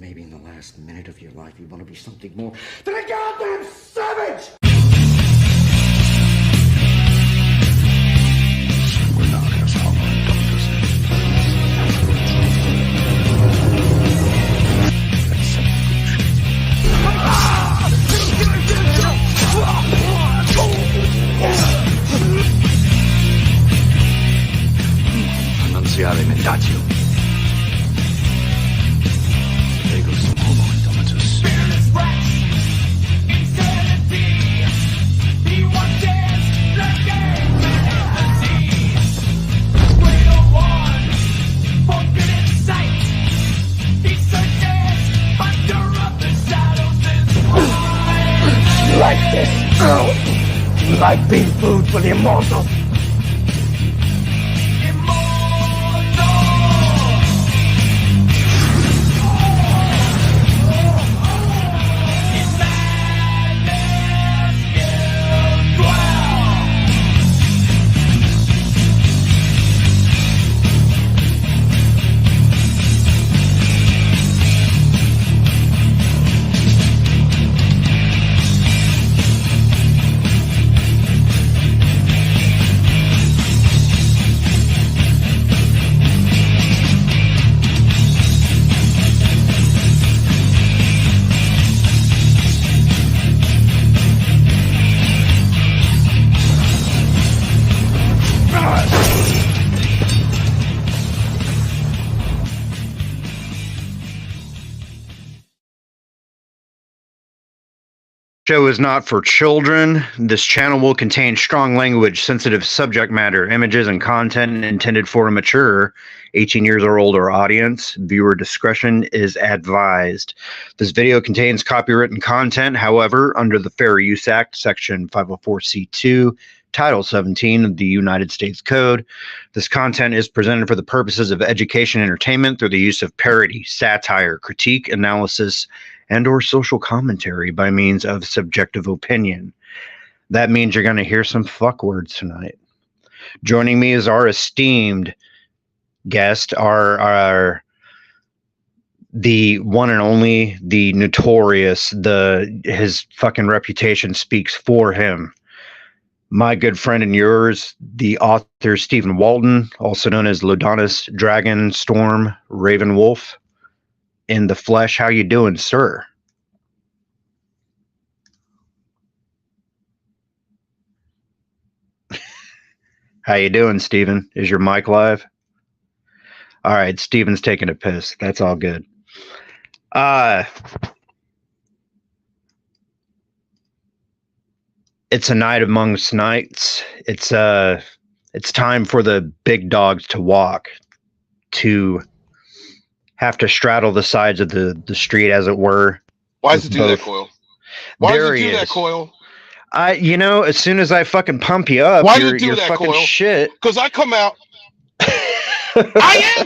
maybe in the last minute of your life you want to be something more than a goddamn savage! We're not as hollow and dumb as Annunziare mendatio. Ego sum homo indomitus. Fearless rash, insanity. He watches the game fantasy. Wheel one, forbidden sight. He searches under of the shadows and You like this? Oh. You like being food for the immortal? Show is not for children. This channel will contain strong language, sensitive subject matter, images, and content intended for a mature 18 years or older audience. Viewer discretion is advised. This video contains copywritten content. However, under the Fair Use Act, Section 504c2, Title 17 of the United States Code, this content is presented for the purposes of education and entertainment through the use of parody, satire, critique, analysis, and or social commentary by means of subjective opinion. That means you're going to hear some fuck words tonight. Joining me is our esteemed guest, the one and only, the notorious, his fucking reputation speaks for him. My good friend and yours, the author Stephen Walton, also known as Lodonis Dragon Storm Raven Wolf. In the flesh. How you doing, sir? How you doing, Steven? Is your mic live? All right, Steven's taking a piss. That's all good. It's a night amongst nights. It's time for the big dogs to walk, to have to straddle the sides of the street, as it were. Why does it do that, Coil? Why does it do that, Coil? As soon as I fucking pump you up, why do you do that, fucking Coil? Shit. Because I come out. I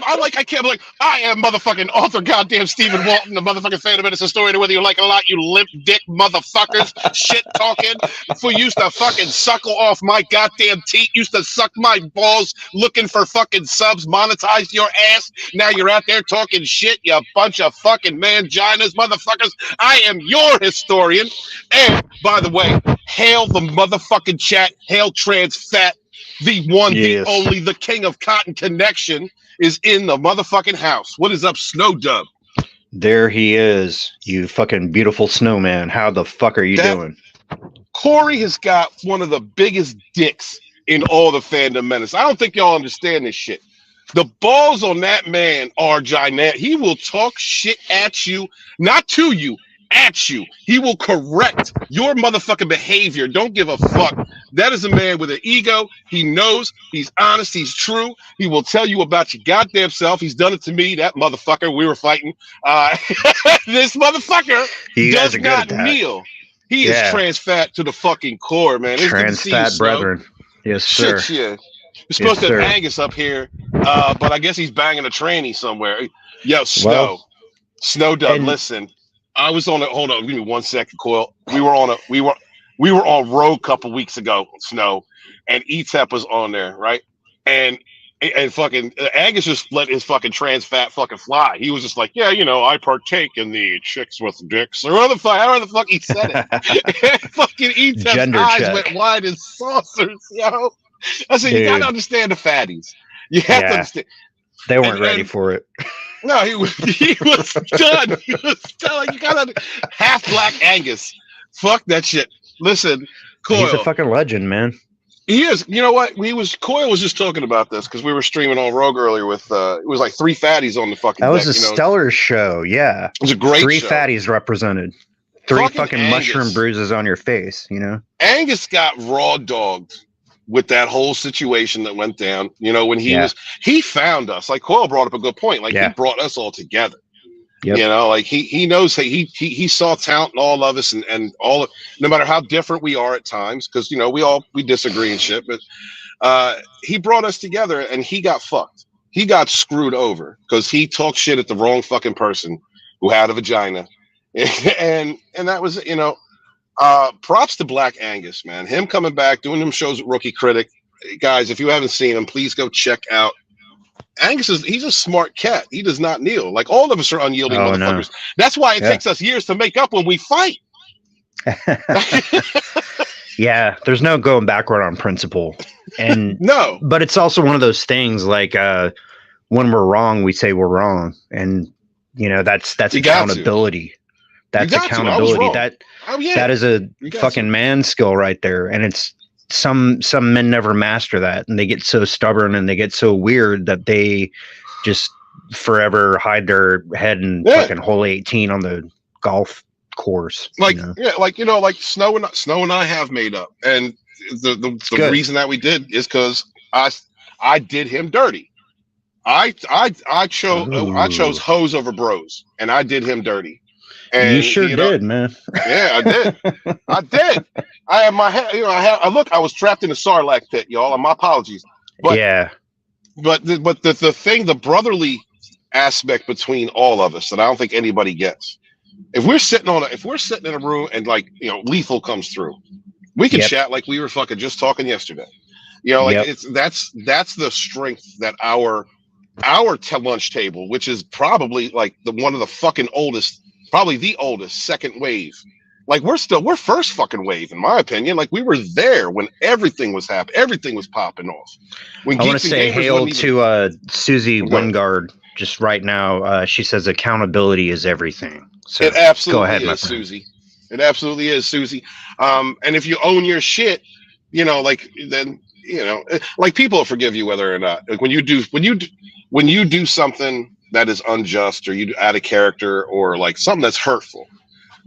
am motherfucking author goddamn Stephen Walton, the motherfucking Phantom Menace historian, whether you like it or not, you limp dick motherfuckers, shit talking, for used to fucking suckle off my goddamn teeth, used to suck my balls looking for fucking subs, monetize your ass. Now you're out there talking shit, you bunch of fucking manginas, motherfuckers. I am your historian. And by the way, hail the motherfucking chat, hail trans fat. The one, yes. The only, the king of cotton connection is in the motherfucking house. What is up, Snow Dub? There he is, you fucking beautiful snowman. How the fuck are you doing? Corey has got one of the biggest dicks in all the Phantom Menace. I don't think y'all understand this shit. The balls on that man are gigantic. He will talk shit at you, not to you, at you. He will correct your motherfucking behavior. Don't give a fuck. That is a man with an ego. He knows. He's honest. He's true. He will tell you about your goddamn self. He's done it to me. That motherfucker. We were fighting. This motherfucker does not kneel. He is trans fat to the fucking core, man. It's trans fat brethren. Yes, sir. Shit, yeah. We're supposed to have Angus up here, but I guess he's banging a tranny somewhere. Yo, Snow Dub, listen. I was on it. Hold on, give me 1 second, Coil. We were on road a couple weeks ago, Snow, and E-Tep was on there, right? And And fucking Angus just let his fucking trans fat fucking fly. He was just like, yeah, I partake in the chicks with dicks or whatever the fuck he said it. Fucking Etep's eyes check. went wide as saucers, yo. I said, Dude. you gotta understand the fatties. You have to understand. They weren't ready for it. No, he was done. He was done. Like, you gotta half black Angus. Fuck that shit. Listen, Coyle. He's a fucking legend, man. He is. You know what? Coyle was just talking about this because we were streaming on Rogue earlier with it was like 3 fatties on the fucking That was deck, a stellar show, yeah. It was a great 3 show. fatties represented. 3 fucking Angus. mushroom bruises on your face, Angus got raw dogged with that whole situation that went down. When he found us. Like Coyle brought up a good point. Like he brought us all together. Yep. Like he knows he saw talent in all of us and all of, no matter how different we are at times, because we disagree and shit, but he brought us together and he got fucked. He got screwed over because he talked shit at the wrong fucking person who had a vagina. and that was props to Black Angus, man. Him coming back, doing them shows at Rookie Critic. Guys, if you haven't seen him, please go check out. Angus he's a smart cat. He does not kneel. Like all of us are unyielding motherfuckers. No. That's why it takes us years to make up when we fight. Yeah, there's no going backward on principle. And no. But it's also one of those things like when we're wrong, we say we're wrong. And that's accountability. That's accountability. That is a fucking man skill right there. And it's some men never master that, and they get so stubborn and they get so weird that they just forever hide their head in fucking hole 18 on the golf course. Like Snow and I have made up, and the reason that we did is because I did him dirty. I chose hoes over bros, and I did him dirty. And you sure did, man. Yeah, I did. I did. I had my head. I was trapped in a Sarlacc pit, y'all. And my apologies. But yeah. But the thing, the brotherly aspect between all of us that I don't think anybody gets. If we're sitting in a room and Lethal comes through, we can chat like we were fucking just talking yesterday. That's the strength that our lunch table, which is probably like one of the fucking oldest. Probably the oldest second wave. Like we're first fucking wave, in my opinion. Like we were there when everything was happening, everything was popping off. I want to say hail to Susie Wingard just right now. She says accountability is everything. So it absolutely go ahead, is, Susie. It absolutely is, Susie. And if you own your shit, like people will forgive you whether or not. Like when you do something that is unjust, or you out of character, or like something that's hurtful,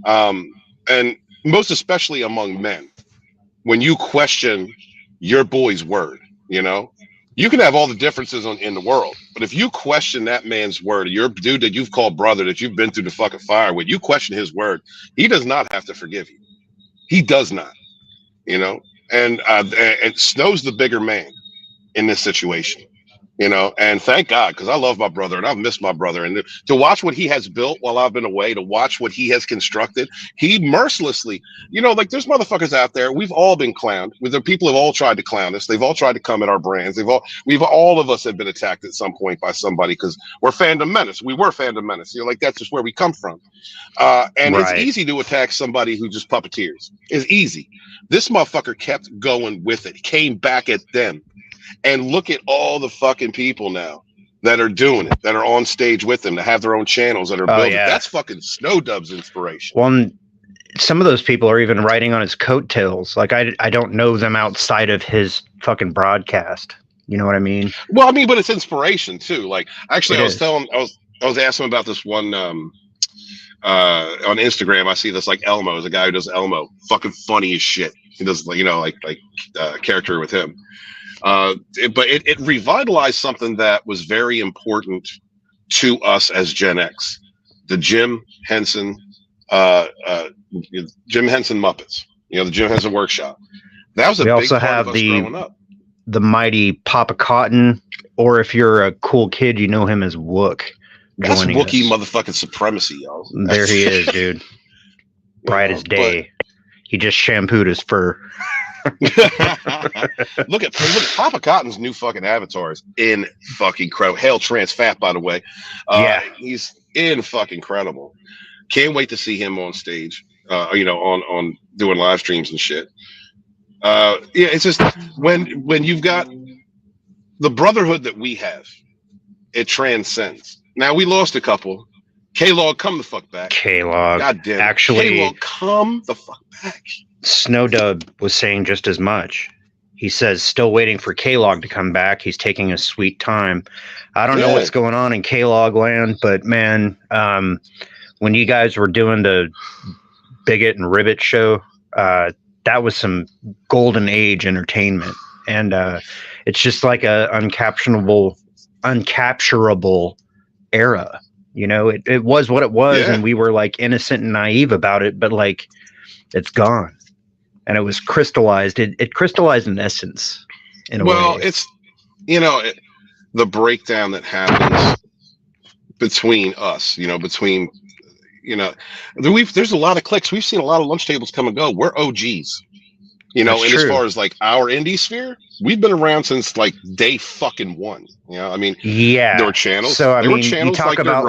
and most especially among men, when you question your boy's word, you can have all the differences in the world, but if you question that man's word, your dude that you've called brother, that you've been through the fucking fire with, you question his word, he does not have to forgive you. He does not, and Snow's the bigger man in this situation. And thank God, because I love my brother and I've missed my brother. And to watch what he has built while I've been away, to watch what he has constructed, he mercilessly, like there's motherfuckers out there. We've all been clowned. The people have all tried to clown us. They've all tried to come at our brands. All of us have been attacked at some point by somebody because we're fandom menace. We were fandom menace. Like that's just where we come from. And It's easy to attack somebody who just puppeteers. It's easy. This motherfucker kept going with it. Came back at them. And look at all the fucking people now that are doing it, that are on stage with them, that have their own channels, that are building. Yeah. That's fucking Snow Dub's inspiration. Well, some of those people are even writing on his coattails. Like I don't know them outside of his fucking broadcast. You know what I mean? Well, but it's inspiration too. Like actually, I was asking about this one on Instagram. I see this like Elmo is a guy who does Elmo, fucking funny as shit. He does character with him. But it revitalized something that was very important to us as Gen X, the Jim Henson Muppets, the Jim Henson Workshop. That was a big part of us growing up. The mighty Papa Cotton, or if you're a cool kid, you know him as Wook. That's Wookiee motherfucking supremacy, yo. There he is, dude. Bright as day. He just shampooed his fur. Look at Papa Cotton's new fucking avatar is in fucking crow. Hail Trans Fat, by the way. Yeah. He's in fucking incredible. Can't wait to see him on stage. On doing live streams and shit. Yeah, it's just when you've got the brotherhood that we have, it transcends. Now we lost a couple. K-Log, come the fuck back. K-Log. God damn. Actually, K-Log, come the fuck back. Snowdub was saying just as much. He says, still waiting for K-Log to come back. He's taking a sweet time. I don't know what's going on in K-Log land, but man, when you guys were doing the Bigot and Ribbit show, that was some golden age entertainment. And it's just like a uncapturable era. You know, it was what it was, and we were like innocent and naive about it, but like it's gone. And it was crystallized. It crystallized in essence. In a way. It's, the breakdown that happens between us, there's a lot of clicks. We've seen a lot of lunch tables come and go. We're OGs, and as far as like our indie sphere, we've been around since like day fucking one. I mean, there were channels. So I mean, you talk about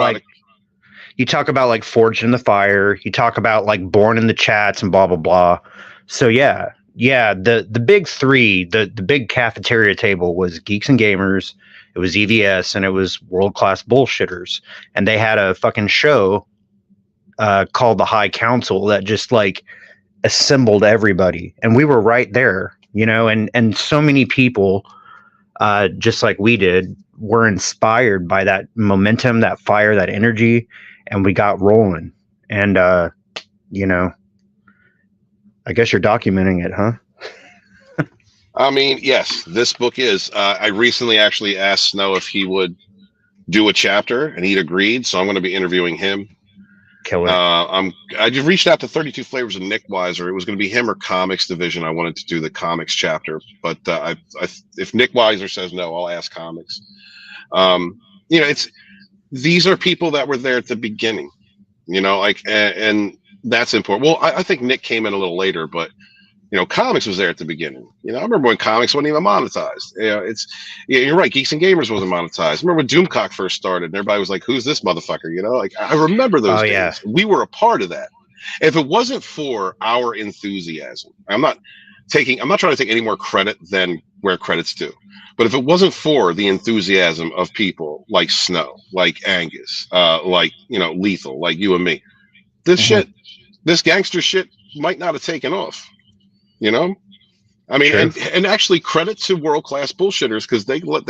like Forged in the Fire. You talk about like Born in the Chats and blah blah blah. So yeah. The big three, the big cafeteria table was Geeks and Gamers, it was EVS, and it was World Class Bullshitters, and they had a fucking show called the High Council that just like assembled everybody, and we were right there, and so many people, just like we did, were inspired by that momentum, that fire, that energy, and we got rolling. And I guess you're documenting it, huh? I mean, yes, this book is. I recently actually asked Snow if he would do a chapter, and he'd agreed. So I'm going to be interviewing him. Killer. I just reached out to 32 Flavors of Nick Weiser. It was going to be him or Comics Division. I wanted to do the Comics chapter, but if Nick Weiser says no, I'll ask Comics. These are people that were there at the beginning, and that's important. Well, I think Nick came in a little later, but Comics was there at the beginning. I remember when Comics wasn't even monetized. You're right. Geeks and Gamers wasn't monetized. I remember when Doomcock first started, and everybody was like, "Who's this motherfucker?" I remember those days. Yeah. We were a part of that. If it wasn't for our enthusiasm, I'm not trying to take any more credit than where credit's due. But if it wasn't for the enthusiasm of people like Snow, like Angus, like Lethal, like you and me, this gangster shit might not have taken off. I mean, and actually credit to World Class Bullshitters, because they led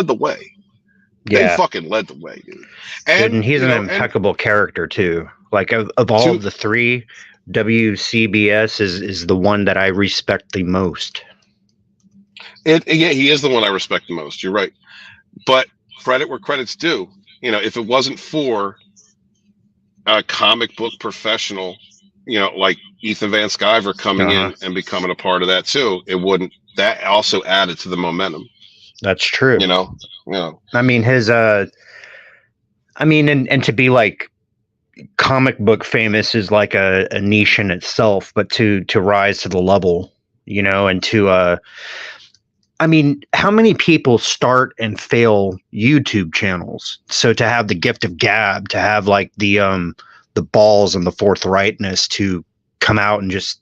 the way. Yeah. They fucking led the way, dude. And he's an impeccable character too. Like of all of the three, WCBS is the one that I respect the most. He is the one I respect the most. You're right. But credit where credit's due. If it wasn't for a comic book professional, like Ethan Van Sciver coming in and becoming a part of that too, that also added to the momentum. That's true. I mean, his, and to be like comic book famous is like a niche in itself, but to rise to the level, and to, how many people start and fail YouTube channels? So to have the gift of gab, to have like the balls and the forthrightness to come out and just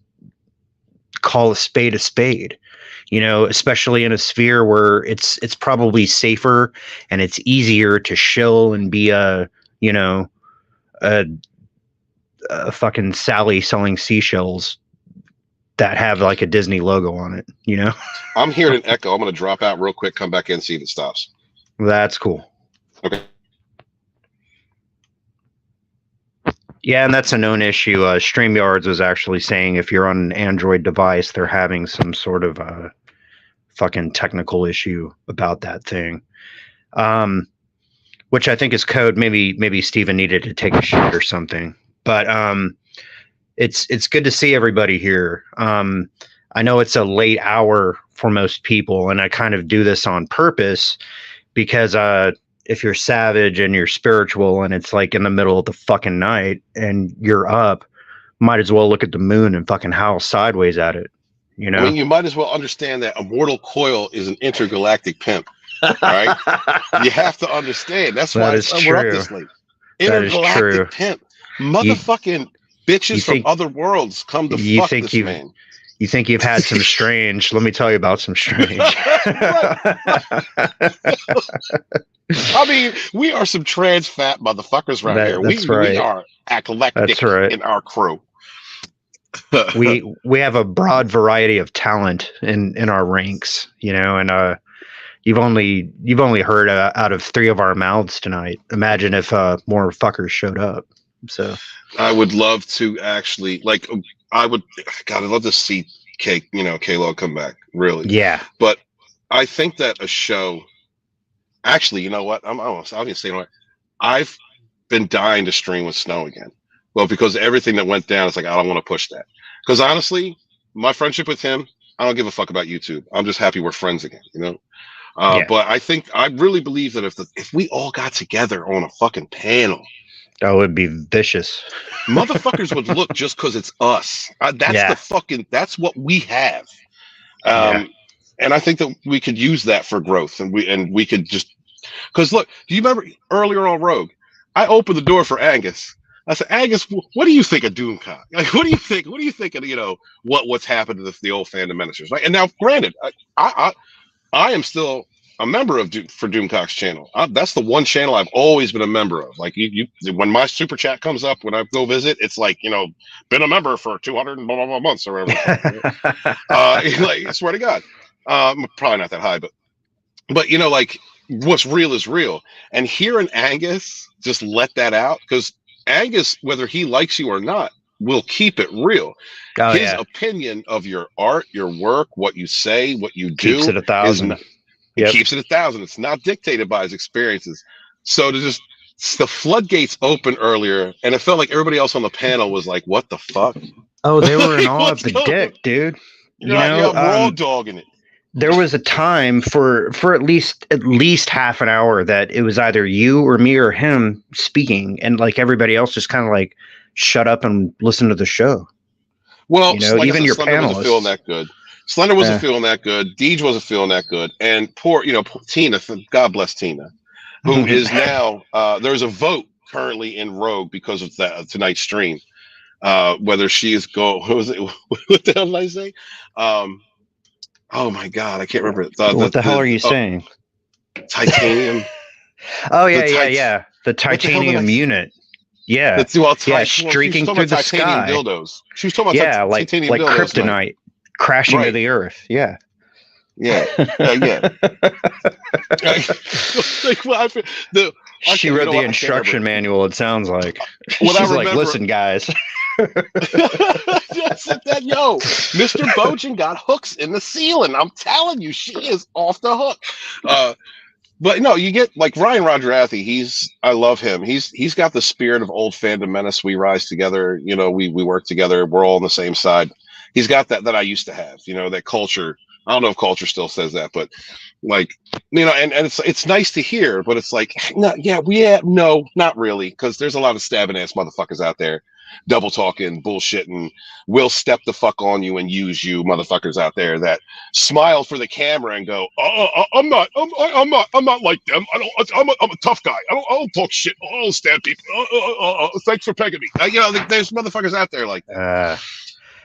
call a spade, especially in a sphere where it's probably safer and it's easier to shill and be a fucking Sally selling seashells that have like a Disney logo on it, I'm hearing an echo. I'm going to drop out real quick, come back in, see if it stops. That's cool. Okay. Yeah, and that's a known issue. StreamYards was actually saying if you're on an Android device, they're having some sort of fucking technical issue about that thing, which I think is code. Maybe Steven needed to take a shit or something. But it's good to see everybody here. I know it's a late hour for most people, and I kind of do this on purpose because if you're savage and you're spiritual and it's like in the middle of the fucking night and you're up, might as well look at the moon and fucking howl sideways at it. You know, I mean, you might as well understand that Immortal Coil is an intergalactic pimp. All right, you have to understand. That's why we're up this late. Intergalactic pimp, motherfucking bitches from other worlds come to fuck this man. You think you've had some strange? Let me tell you about some strange. I mean, we are some trans fat motherfuckers right here. We are eclectic in our crew. we have a broad variety of talent in our ranks, you know, and you've only heard out of 3 of our mouths tonight. Imagine if more fuckers showed up. So I would love to actually, like, I'd love to see K-Log come back, really. Yeah. But I think that a show, actually, you know what? I'll just say, you know what? I've been dying to stream with Snow again. Well, because everything that went down, it's like, I don't want to push that. Because honestly, my friendship with him, I don't give a fuck about YouTube. I'm just happy we're friends again, you know? But I really believe that if we all got together on a fucking panel, that would be vicious. Motherfuckers would look just because it's us. That's what we have. And I think that we could use that for growth, and we could just, because look, do you remember earlier on Rogue, I opened the door for Angus. I said, Angus, what do you think of Doomcock? Like, what do you think? What do you think of, you know, what's happened to the old fandom ministers? Right? And now, granted, I am still a member of for Doomcock's channel. That's the one channel I've always been a member of. Like, you when my super chat comes up when I go visit, it's like, you know, been a member for 200 and blah, blah, blah months or whatever. Like, I swear to God, probably not that high, but you know, like, what's real is real. And hearing Angus just let that out, because Angus, whether he likes you or not, will keep it real. His opinion of your art, your work, what you say, what you do, keeps it 1,000. He keeps it 1,000. It's not dictated by his experiences. So the floodgates opened earlier, and it felt like everybody else on the panel was like, "What the fuck?" Oh, they were in awe of the dick, dude. You know, we're all dogging it. There was a time for at least half an hour that it was either you or me or him speaking, and like everybody else just kind of like shut up and listen to the show. Well, you know, like even your Slender panelists wasn't feeling that good. Slender wasn't feeling that good. Deej wasn't feeling that good, and poor Tina. God bless Tina, who is now. There's a vote currently in Rogue because of that tonight's stream. Whether she is what the hell did I say? Oh my God, I can't remember. What the hell are you saying? Titanium. Oh yeah. The titanium unit. Yeah. Streaking through the sky. Dildos. She was talking about titanium like dildos, kryptonite crashing to the earth. Yeah. Yeah. She read the instruction manual. It sounds like she's like, "Listen, guys." Mr. Bojan got hooks in the ceiling. I'm telling you, she is off the hook. But no, you get like Ryan Rodrathi. I love him. He's got the spirit of old fandom menace. We rise together. You know, we work together. We're all on the same side. He's got that I used to have. You know, that culture. I don't know if culture still says that, but like, you know, and it's nice to hear. But it's like, no, not really, because there's a lot of stabbing ass motherfuckers out there. Double talking, bullshitting, will step the fuck on you and use you motherfuckers out there that smile for the camera and go, I'm not like them. I'm a tough guy. I don't talk shit. I don't stab people. Thanks for pegging me. You know, there's motherfuckers out there like that.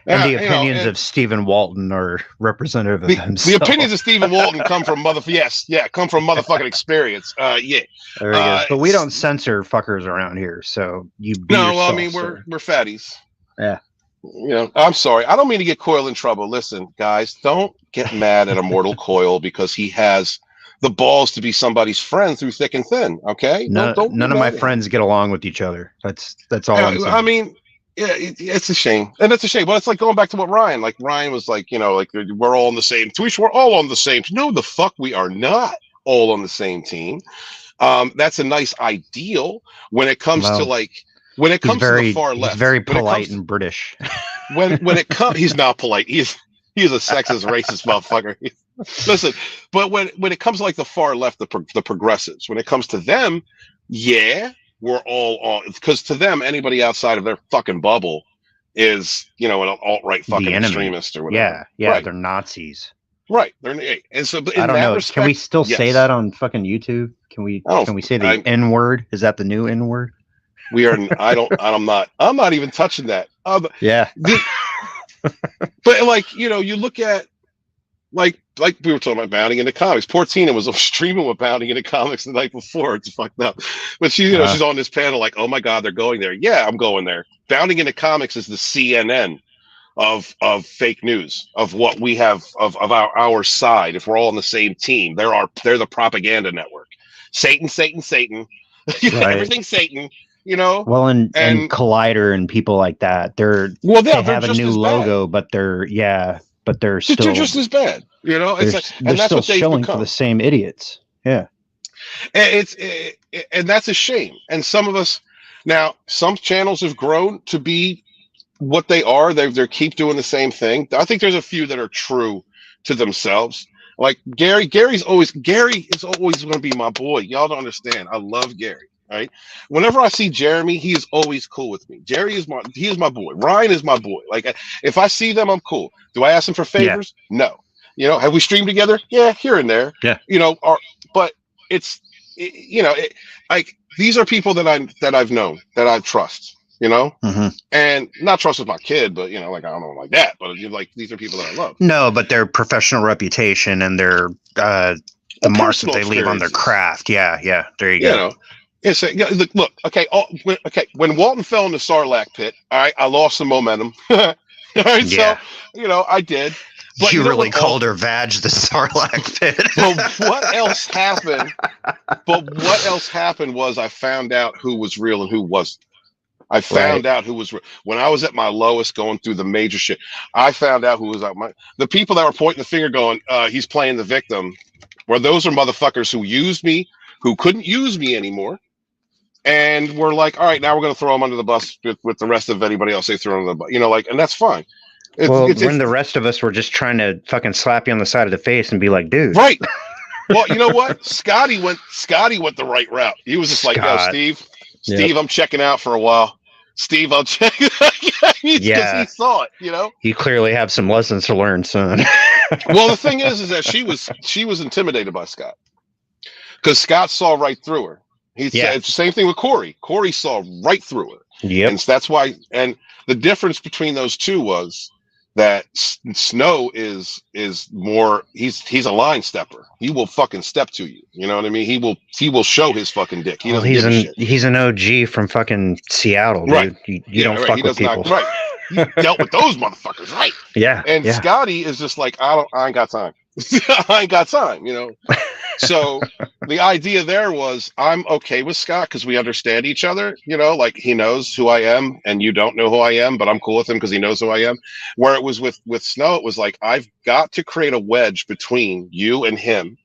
And the opinions of Stephen Walton are representative of himself. The opinions of Stephen Walton come from motherfucking experience. Yeah. There he is. But we don't censor fuckers around here, so you be yourself, I mean, we're fatties. Yeah. You know, I'm sorry. I don't mean to get Coil in trouble. Listen, guys, don't get mad at Immortal Coil because he has the balls to be somebody's friend through thick and thin. Okay. None of my friends get along with each other. That's all I'm saying. I mean, yeah, it's a shame, and it's a shame. But it's like going back to what Ryan was like. You know, like we're all on the same. We're all on the same. No, the fuck, we are not all on the same team. That's a nice ideal when it comes to to the far left. He's very polite and British. when it comes, he's not polite. He's a sexist, racist motherfucker. Listen, but when it comes to like the far left, the progressives, when it comes to them, yeah. We're all on, because to them, anybody outside of their fucking bubble is, you know, an alt-right fucking the enemy. extremist or whatever. Yeah, Right. they're Nazis. Right. And so in I don't that know. respect, Can we still say yes. that on fucking YouTube? Can we say the N word? Is that the new N word? We are. I'm not even touching that. Yeah. But like, you know, you look at like we were talking about Bounding into Comics. Poor Tina was streaming with Bounding into Comics the night before. It's fucked up. But she, you know, she's on this panel like, oh my God, they're going there. Yeah, I'm going there. Bounding into Comics is the CNN of fake news, of what we have of our side. If we're all on the same team, they're the propaganda network. Satan. Right. Everything's Satan. You know. Well, and Collider and people like that, they have a new logo, but they're still just as bad. You know, it's they're and that's still what they've showing become. for the same idiots. Yeah, and and that's a shame. And some of us now, some channels have grown to be what they are. They keep doing the same thing. I think there's a few that are true to themselves. Like Gary. Gary is always going to be my boy. Y'all don't understand. I love Gary. Right. Whenever I see Jeremy, he is always cool with me. Jerry is my boy. Ryan is my boy. Like if I see them, I'm cool. Do I ask them for favors? Yeah. No. You know, have we streamed together? Yeah, here and there. Yeah. You know, but like these are people that I've known, that I trust. You know, and not trust with my kid, but you know, like I don't know like that. But like these are people that I love. No, but their professional reputation and their the marks that they leave on their craft. Yeah. There you go. You know. It's look. Okay. When Walton fell in the Sarlacc pit, all right, I lost some momentum. All right, so you know I did. But you really called her Vag the Sarlacc pit. But what else happened? Was I found out who was real and who wasn't. I found out who was real. When I was at my lowest, going through the major shit. I found out who was the people that were pointing the finger, going, "He's playing the victim." Where those are motherfuckers who used me, who couldn't use me anymore. And we're like, all right, now we're going to throw them under the bus with the rest of anybody else they throw under the bus, you know, like, and that's fine. When the rest of us were just trying to fucking slap you on the side of the face and be like, dude. Right. Well, you know what? Scotty went the right route. He was just like, yo, Steve, I'm checking out for a while. Steve, I'll check. Because he saw it, you know. You clearly have some lessons to learn, son. Well, the thing is that she was intimidated by Scott. Because Scott saw right through her. He said it's the same thing with Corey. Corey saw right through her. Yep. And that's why. And the difference between those two was that Snow is more. He's a line stepper. He will fucking step to you. You know what I mean? He will show his fucking dick. He's an OG from fucking Seattle, dude. Right. You don't fuck with people. Right. He dealt with those motherfuckers, right? Yeah. And Scotty is just like, I ain't got time. I ain't got time, you know. So the idea there was, I'm okay with Scott because we understand each other, you know, like he knows who I am and you don't know who I am, but I'm cool with him because he knows who I am. Where it was with Snow, it was like, I've got to create a wedge between you and him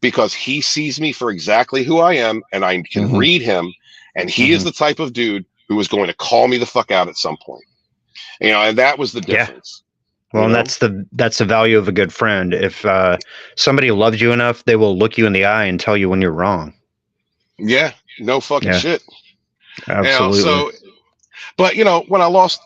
because he sees me for exactly who I am and I can read him. And he is the type of dude who is going to call me the fuck out at some point, you know, and that was the difference. Well, and that's the value of a good friend. If somebody loves you enough, they will look you in the eye and tell you when you're wrong. Yeah, no fucking shit. Absolutely. You know, but you know, when I lost,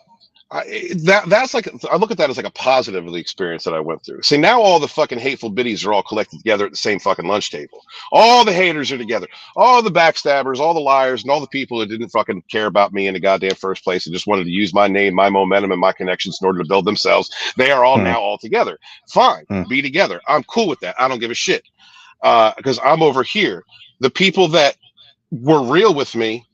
that's like, I look at that as like a positive of the experience that I went through. See, now all the fucking hateful biddies are all collected together at the same fucking lunch table. All the haters are together. All the backstabbers, all the liars, and all the people that didn't fucking care about me in the goddamn first place and just wanted to use my name, my momentum, and my connections in order to build themselves. They are all now all together. Fine, be together. I'm cool with that. I don't give a shit because I'm over here. The people that were real with me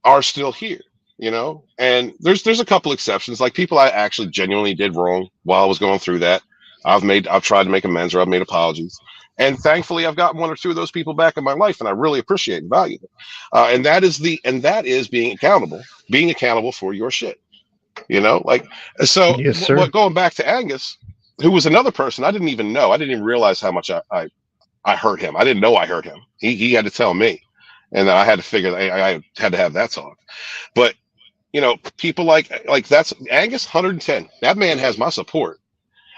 are still here. You know, and there's a couple exceptions, like people I actually genuinely did wrong while I was going through that. I've tried to make amends, or I've made apologies, and thankfully I've gotten one or two of those people back in my life, and I really appreciate and value them. And that is being accountable for your shit. You know, like so. Yes, going back to Angus, who was another person I didn't even know. I didn't even realize how much I hurt him. I didn't know I hurt him. He had to tell me, and then I had to figure. I had to have that talk, but. You know, people like that's Angus 110. That man has my support.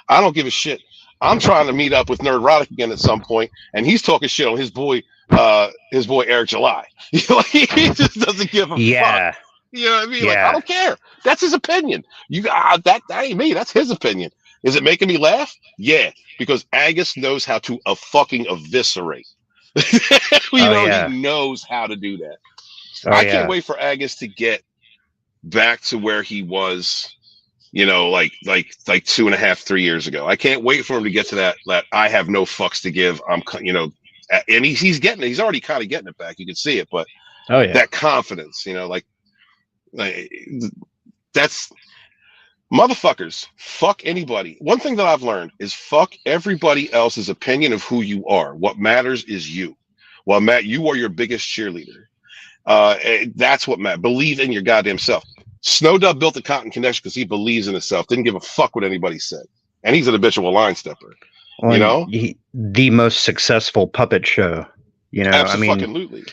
I don't give a shit. I'm trying to meet up with Nerdrotic again at some point, and he's talking shit on his boy Eric July. He just doesn't give a fuck. You know what I mean? Like, Yeah. I don't care. That's his opinion. That ain't me. That's his opinion. Is it making me laugh? Yeah, because Agus knows how to fucking eviscerate. Yeah. He knows how to do that. Oh, I yeah. can't wait for Agus to get back to where he was, like 2.5, 3 years ago. I can't wait for him to get to that I have no fucks to give. And he's getting it. He's already kind of getting it back. You can see it, but Oh, yeah. that confidence, that's motherfuckers. Fuck anybody. One thing that I've learned is fuck everybody else's opinion of who you are. What matters is you. Well, Matt, you are your biggest cheerleader. That's what matters. Believe in your goddamn self. Snowdub built the Cotton Connection because he believes in himself. Didn't give a fuck what anybody said. And he's an habitual line stepper. Well, the most successful puppet show. Absolutely.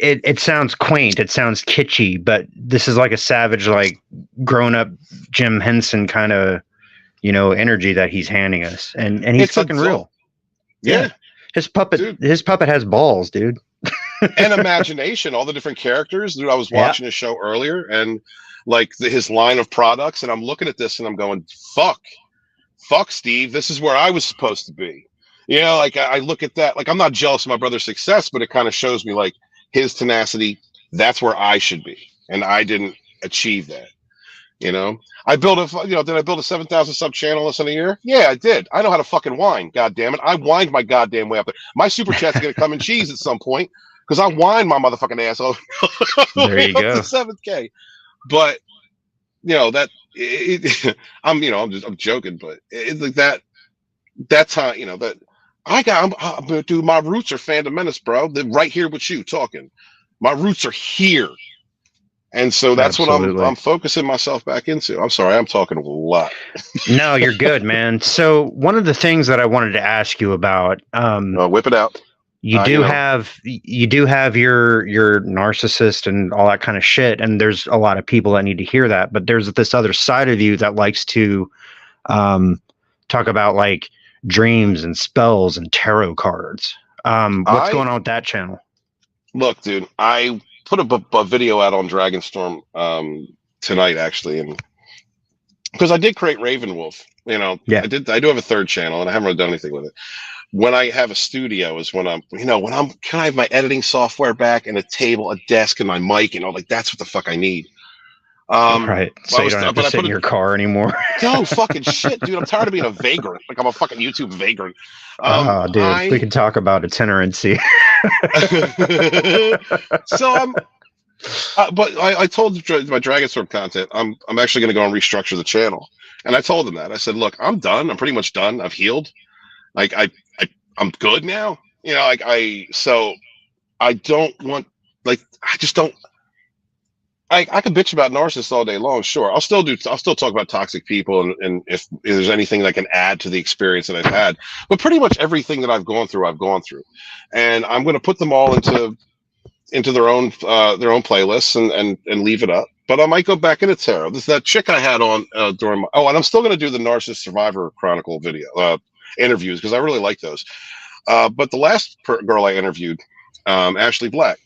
It sounds quaint, it sounds kitschy, but this is like a savage, like grown up Jim Henson kind of, energy that he's handing us, and he's It's fucking real. Yeah. His puppet has balls, dude. And imagination, all the different characters. Dude, I was watching a show earlier, and like his line of products, and I'm looking at this and I'm going, fuck Steve, this is where I was supposed to be. I look at that, like, I'm not jealous of my brother's success, but it kind of shows me like his tenacity. That's where I should be, and I didn't achieve that. I built did I build a 7,000 sub channel less than a year? Yeah, I did. I know how to fucking whine. God damn it, I whined my goddamn way up there. My super chat's gonna come in cheese at some point because I whined my motherfucking ass off. There you go. To 7K, but I'm joking, but it's like that. That's how that dude. My roots are Phantom Menace, bro. They're right here with you talking. My roots are here, and so that's Absolutely. what I'm focusing myself back into. I'm sorry, I'm talking a lot. No, you're good, man. So one of the things that I wanted to ask you about, Whip it out. you do have your narcissist and all that kind of shit, and there's a lot of people that need to hear that, but there's this other side of you that likes to talk about like dreams and spells and tarot cards. What's going on with that channel? Look, dude, I put a video out on Dragonstorm tonight, actually, and because I did create Ravenwolf, I do have a third channel, and I haven't really done anything with it. When I have a studio is when can I have my editing software back and a table, a desk, and my mic, that's what the fuck I need. Right. So you don't have to sit in your car anymore. No fucking shit, dude. I'm tired of being a vagrant. Like, I'm a fucking YouTube vagrant. Dude, we can talk about itinerancy. So but I told my Dragonstorm content, I'm actually going to go and restructure the channel. And I told them that. I said, look, I'm done. I'm pretty much done. I've healed. Like, I'm good now. So I don't want, like, I just don't. I could bitch about narcissists all day long. Sure, I'll still talk about toxic people and if there's anything that can add to the experience that I've had. But pretty much everything that I've gone through, and I'm going to put them all into their own playlists and leave it up. But I might go back into tarot. This is that chick I had on during my. Oh, and I'm still going to do the Narcissist Survivor Chronicle video interviews because I really like those. But the last girl I interviewed, Ashley Black.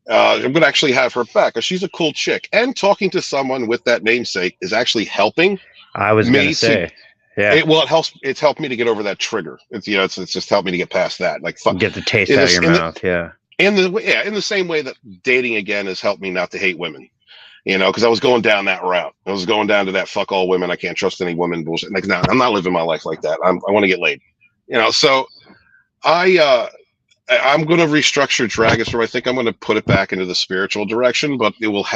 I'm going to actually have her back because she's a cool chick, and talking to someone with that namesake is actually helping. I was going to say, yeah. It helps. It's helped me to get over that trigger. It's just helped me to get past that. Like, get the taste out of your mouth. In the same way that dating again has helped me not to hate women. Because I was going down that route. I was going down to that fuck all women. I can't trust any woman bullshit. Like, no, I'm not living my life like that. I want to get laid. So I'm going to restructure Dragonstorm. I think I'm going to put it back into the spiritual direction, but it will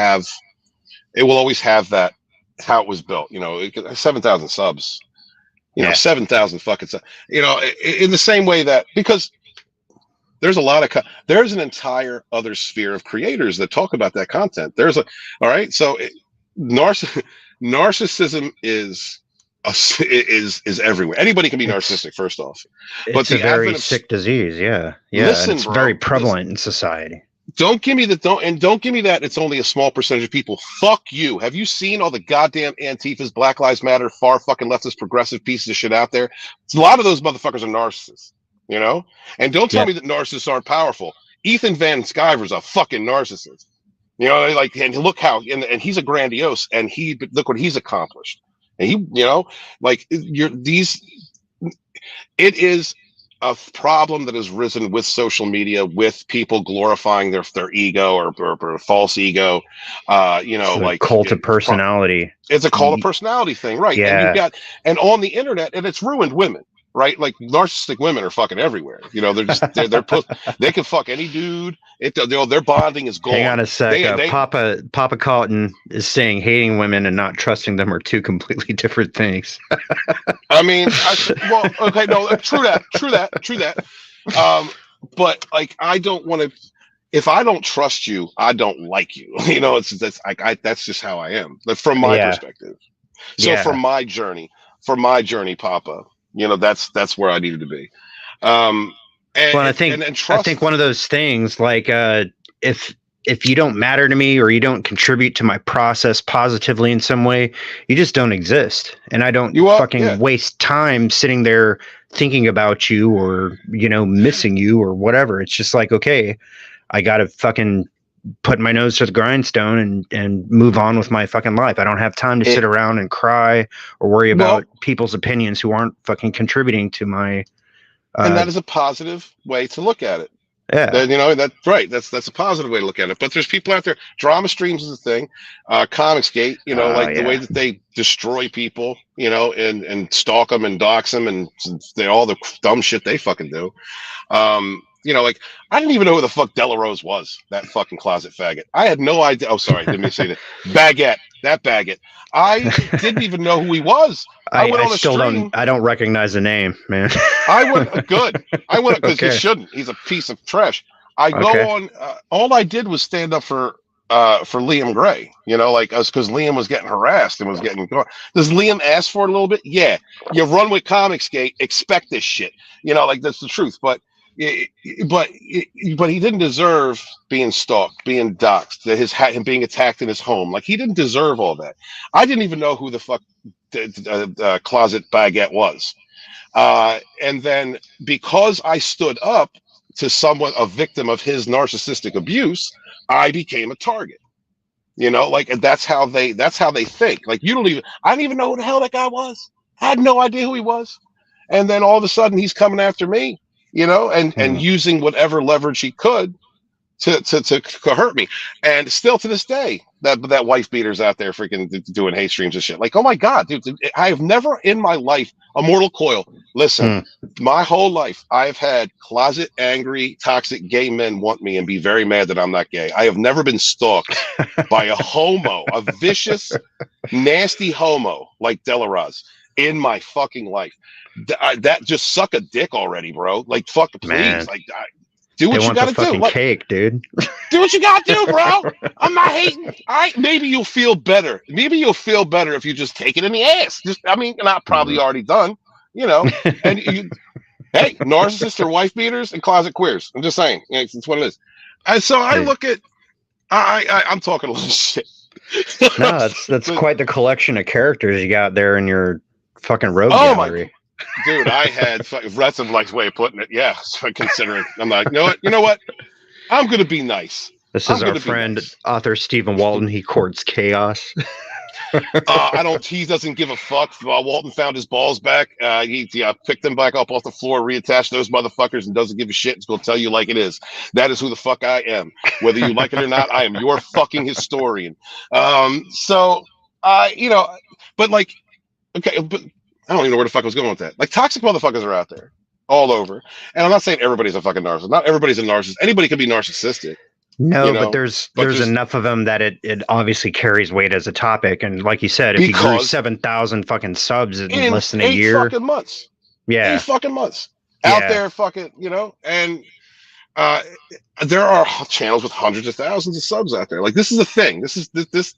always have that, how it was built. 7,000 subs, 7,000 fucking subs, in the same way that, because there's there's an entire other sphere of creators that talk about that content. All right. So narcissism is everywhere. Anybody can be narcissistic, first off, but it's a very sick disease. Yeah. Listen, it's very prevalent in society. Don't give me that it's only a small percentage of people. Fuck you. Have you seen all the goddamn Antifas, Black Lives Matter, far fucking leftist progressive pieces of shit out there? A lot of those motherfuckers are narcissists, and don't tell me that narcissists aren't powerful. Ethan Van Sciver's a fucking narcissist. You know, like, and look how, and he's a grandiose, and look what he's accomplished. And he, you know, like it is a problem that has risen with social media, with people glorifying their ego or false ego. You know, It's a like cult of personality. It's a cult of personality thing, right? Yeah. And on the internet, and it's ruined women. Right, like narcissistic women are fucking everywhere. You know, they can fuck any dude. Their bonding is gone. Hang on a sec. Papa Cotton is saying hating women and not trusting them are two completely different things. I mean, okay, no, true that. But like, I don't want to. If I don't trust you, I don't like you. You know, that's just how I am. But from my perspective, so from my journey, Papa. You know, that's where I needed to be. And I think one of those things, like, if you don't matter to me or you don't contribute to my process positively in some way, you just don't exist. And I don't waste time sitting there thinking about you or, you know, missing you or whatever. It's just like, okay, I got to fucking put my nose to the grindstone and move on with my fucking life. I don't have time to sit around and cry or worry about people's opinions who aren't fucking contributing to my. And that is a positive way to look at it. Yeah. You know, that's right. That's a positive way to look at it. But there's people out there. Drama streams is a thing. Comicsgate, you know, the way that they destroy people, you know, and stalk them and dox them and all the dumb shit they fucking do. You know, like, I didn't even know who the fuck Delarose was, that fucking closet faggot. I had no idea. Oh, sorry, let me say that. Baguette. I didn't even know who he was. I don't recognize the name, man. I went because he shouldn't. He's a piece of trash. I go on. All I did was stand up for Liam Gray. You know, like, because Liam was getting harassed and was getting. Does Liam ask for it a little bit? Yeah. You run with Comicsgate, expect this shit. You know, like, that's the truth. But he didn't deserve being stalked, being doxxed, him being attacked in his home. Like, he didn't deserve all that. I didn't even know who the fuck Closet Baguette was. And then because I stood up to someone, a victim of his narcissistic abuse, I became a target. You know, like, and that's how they think. Like, I didn't even know who the hell that guy was. I had no idea who he was. And then all of a sudden he's coming after me. You know, and using whatever leverage he could to hurt me. And still to this day, that wife beater's out there freaking doing hate streams and shit. Like, oh my God, dude, I have never in my life, a mortal coil. Listen, my whole life, I've had closet angry, toxic gay men want me and be very mad that I'm not gay. I have never been stalked by a homo, a vicious, nasty homo like Delarose in my fucking life. That just suck a dick already, bro. Like, fuck, please. Man. Like, do what you gotta do. Cake, dude. Do what you gotta do, bro. I'm not hating. Maybe you'll feel better. Maybe you'll feel better if you just take it in the ass. Not probably already done, you know. And hey, narcissists are wife beaters and closet queers. I'm just saying, it's what it is. And so I look at, I'm talking a little shit. No, that's quite the collection of characters you got there in your fucking rogue gallery. Dude, I had that's a nice way of putting it. Yeah, so considering I'm like, you know what? I'm gonna be nice. This is our friend author Stephen Walton. He courts chaos. He doesn't give a fuck. Walton found his balls back. He picked them back up off the floor, reattached those motherfuckers, and doesn't give a shit. He's gonna tell you like it is. That is who the fuck I am. Whether you like it or not, I am your fucking historian. You know, but like, okay, but I don't even know where the fuck I was going with that. Like, toxic motherfuckers are out there all over. And I'm not saying everybody's a fucking narcissist. Not everybody's a narcissist. Anybody can be narcissistic. No, you know? But there's enough of them that it obviously carries weight as a topic. And like you said, if you grew 7,000 fucking subs in less than a year. 8 fucking months. Yeah. 8 fucking months. Out there fucking, you know, and there are channels with hundreds of thousands of subs out there. Like, this is a thing. This.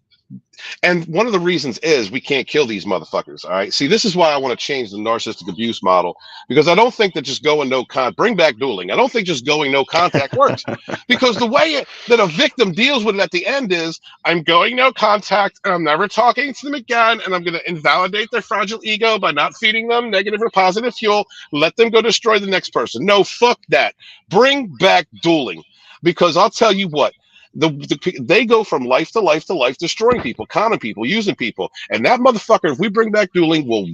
And one of the reasons is we can't kill these motherfuckers. All right. See, this is why I want to change the narcissistic abuse model, because I don't think that just going bring back dueling. I don't think just going no contact works, because the way that a victim deals with it at the end is, I'm going no contact and I'm never talking to them again. And I'm going to invalidate their fragile ego by not feeding them negative or positive fuel. Let them go destroy the next person. No, fuck that. Bring back dueling, because I'll tell you what, They go from life to life to life, destroying people, conning people, using people. And that motherfucker, if we bring back dueling, will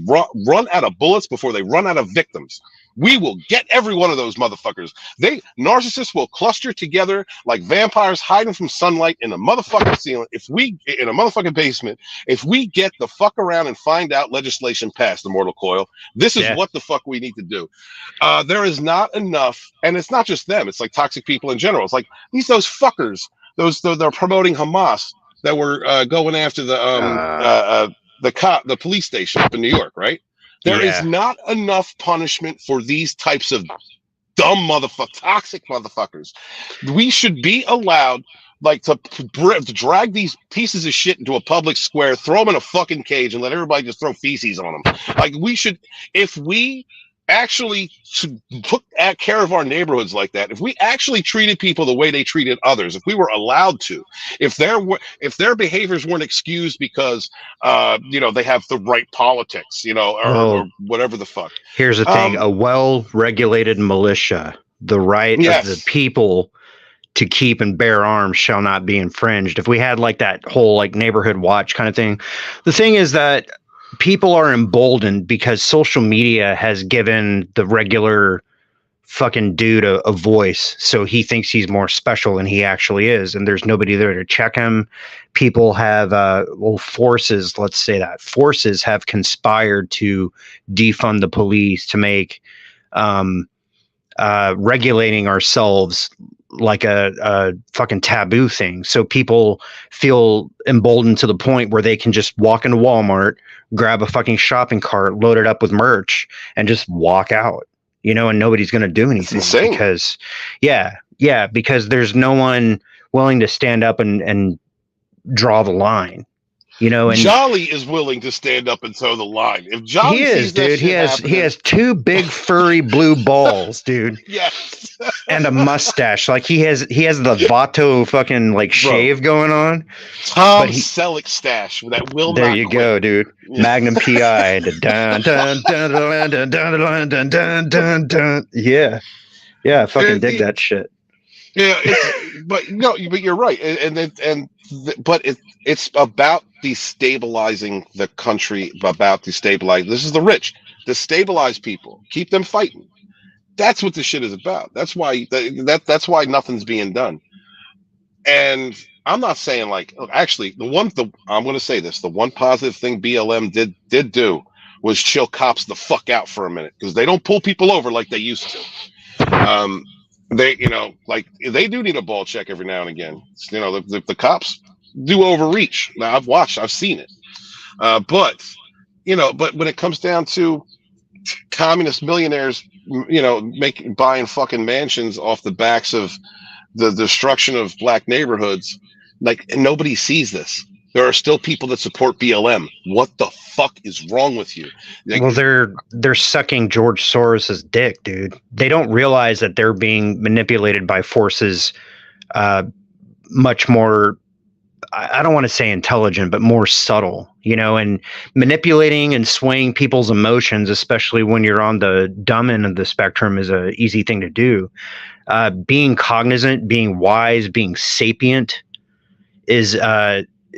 run out of bullets before they run out of victims. We will get every one of those motherfuckers. Narcissists will cluster together like vampires hiding from sunlight in a motherfucking ceiling. In a motherfucking basement, if we get the fuck around and find out legislation passed, Immortal Coil, this is what the fuck we need to do. There is not enough, and it's not just them. It's like toxic people in general. It's like those fuckers, they're promoting Hamas that were going after the police station up in New York, right? There is not enough punishment for these types of dumb toxic motherfuckers. We should be allowed, like, to drag these pieces of shit into a public square, throw them in a fucking cage, and let everybody just throw feces on them. Like, we should, if we actually took care of our neighborhoods like that, if we actually treated people the way they treated others, if we were allowed to, if their behaviors weren't excused because they have the right politics, or whatever the fuck. Here's the thing: a well-regulated militia, the right of the people to keep and bear arms shall not be infringed. If we had like that whole like neighborhood watch kind of thing, the thing is that people are emboldened because social media has given the regular fucking dude a voice. So he thinks he's more special than he actually is. And there's nobody there to check him. People have, forces, let's say that forces have conspired to defund the police, to make regulating ourselves like a fucking taboo thing. So people feel emboldened to the point where they can just walk into Walmart, grab a fucking shopping cart, load it up with merch, and just walk out, and nobody's going to do anything. Because because there's no one willing to stand up and draw the line. And Jolly is willing to stand up and toe the line. If Jolly sees that dude, he has two big furry blue balls, dude. Yes. And a mustache. Like he has the Vato fucking like shave going on. Tom Selleck stash that will there not you quit. go, dude. Magnum PI. Dun, dun, dun, dun, dun, dun, dun, dun, dun, dun. Yeah. Yeah, I fucking dig that shit. Yeah, but you're right. But it's about destabilizing the country, this is the rich, destabilize people, keep them fighting. That's what this shit is about. That's why that's why nothing's being done. And I'm not saying actually I'm going to say this, the one positive thing BLM did do was chill cops the fuck out for a minute, because they don't pull people over like they used to. They they do need a ball check every now and again. The cops do overreach. Now I've seen it. But when it comes down to communist millionaires, buying fucking mansions off the backs of the destruction of black neighborhoods, nobody sees this. There are still people that support BLM. What the fuck is wrong with you? Well, they're sucking George Soros's dick, dude. They don't realize that they're being manipulated by forces much more, I don't want to say intelligent, but more subtle, and manipulating and swaying people's emotions, especially when you're on the dumb end of the spectrum, is a easy thing to do. Being cognizant, being wise, being sapient is,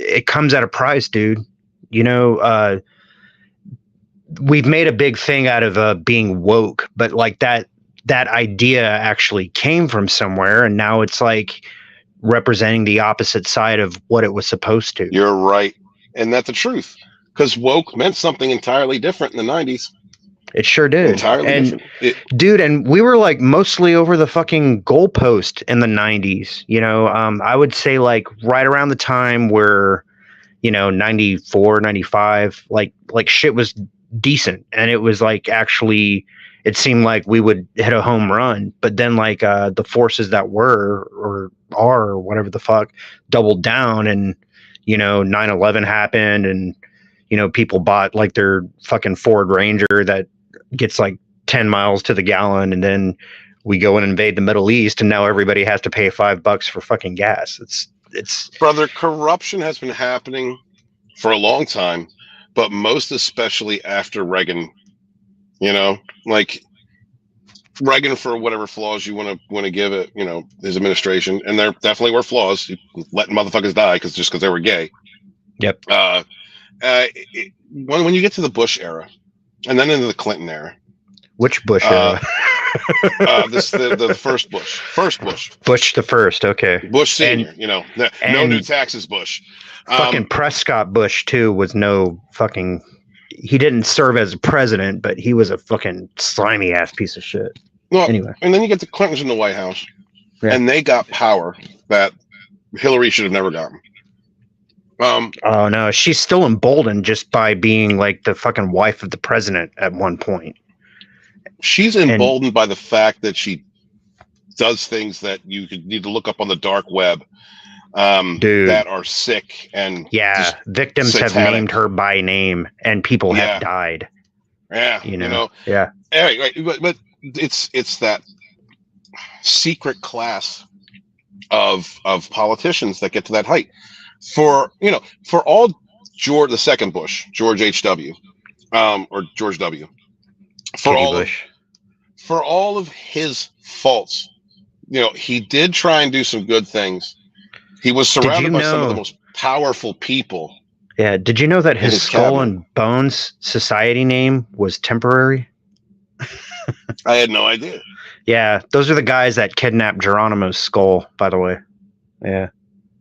it comes at a price, dude. We've made a big thing out of being woke, but like that idea actually came from somewhere, and now it's like representing the opposite side of what it was supposed to. You're right. And that's the truth, because woke meant something entirely different in the 90s. It sure did. Entirely different. Dude, and we were like mostly over the fucking goalpost in the 90s. I would say like right around the time where, 94, 95, like shit was decent. And it was like, actually, it seemed like we would hit a home run. But then like the forces that were or are or whatever the fuck doubled down, and 9/11 happened, and people bought like their fucking Ford Ranger that gets like 10 miles to the gallon, and then we go and invade the Middle East, and now everybody has to pay $5 for fucking gas. It's brother, corruption has been happening for a long time, but most especially after Reagan. Reagan, for whatever flaws you want to give it, his administration, and there definitely were flaws. He letting motherfuckers die just because they were gay. Yep. When you get to the Bush era, and then into the Clinton era. Which Bush era? The first Bush. Bush the first. Okay. Bush Senior. No new taxes. Bush. Fucking Prescott Bush too was no fucking. He didn't serve as a president, but he was a fucking slimy ass piece of shit. Well, anyway, and then you get the Clintons in the White House, yeah. and they got power that Hillary should have never gotten. Oh no, she's still emboldened just by being like the fucking wife of the president at one point. She's emboldened by the fact that she does things that you could need to look up on the dark web, that are sick and victims satanic. have named her by name, and people have died. Yeah, Yeah. Right, but it's that secret class of politicians that get to that height. For all the second Bush, George H.W. Or George W. For all of his faults, he did try and do some good things. He was surrounded by some of the most powerful people. Yeah. Did you know that his Skull and Bones Society name was temporary? I had no idea. Yeah. Those are the guys that kidnapped Geronimo's skull, by the way. Yeah.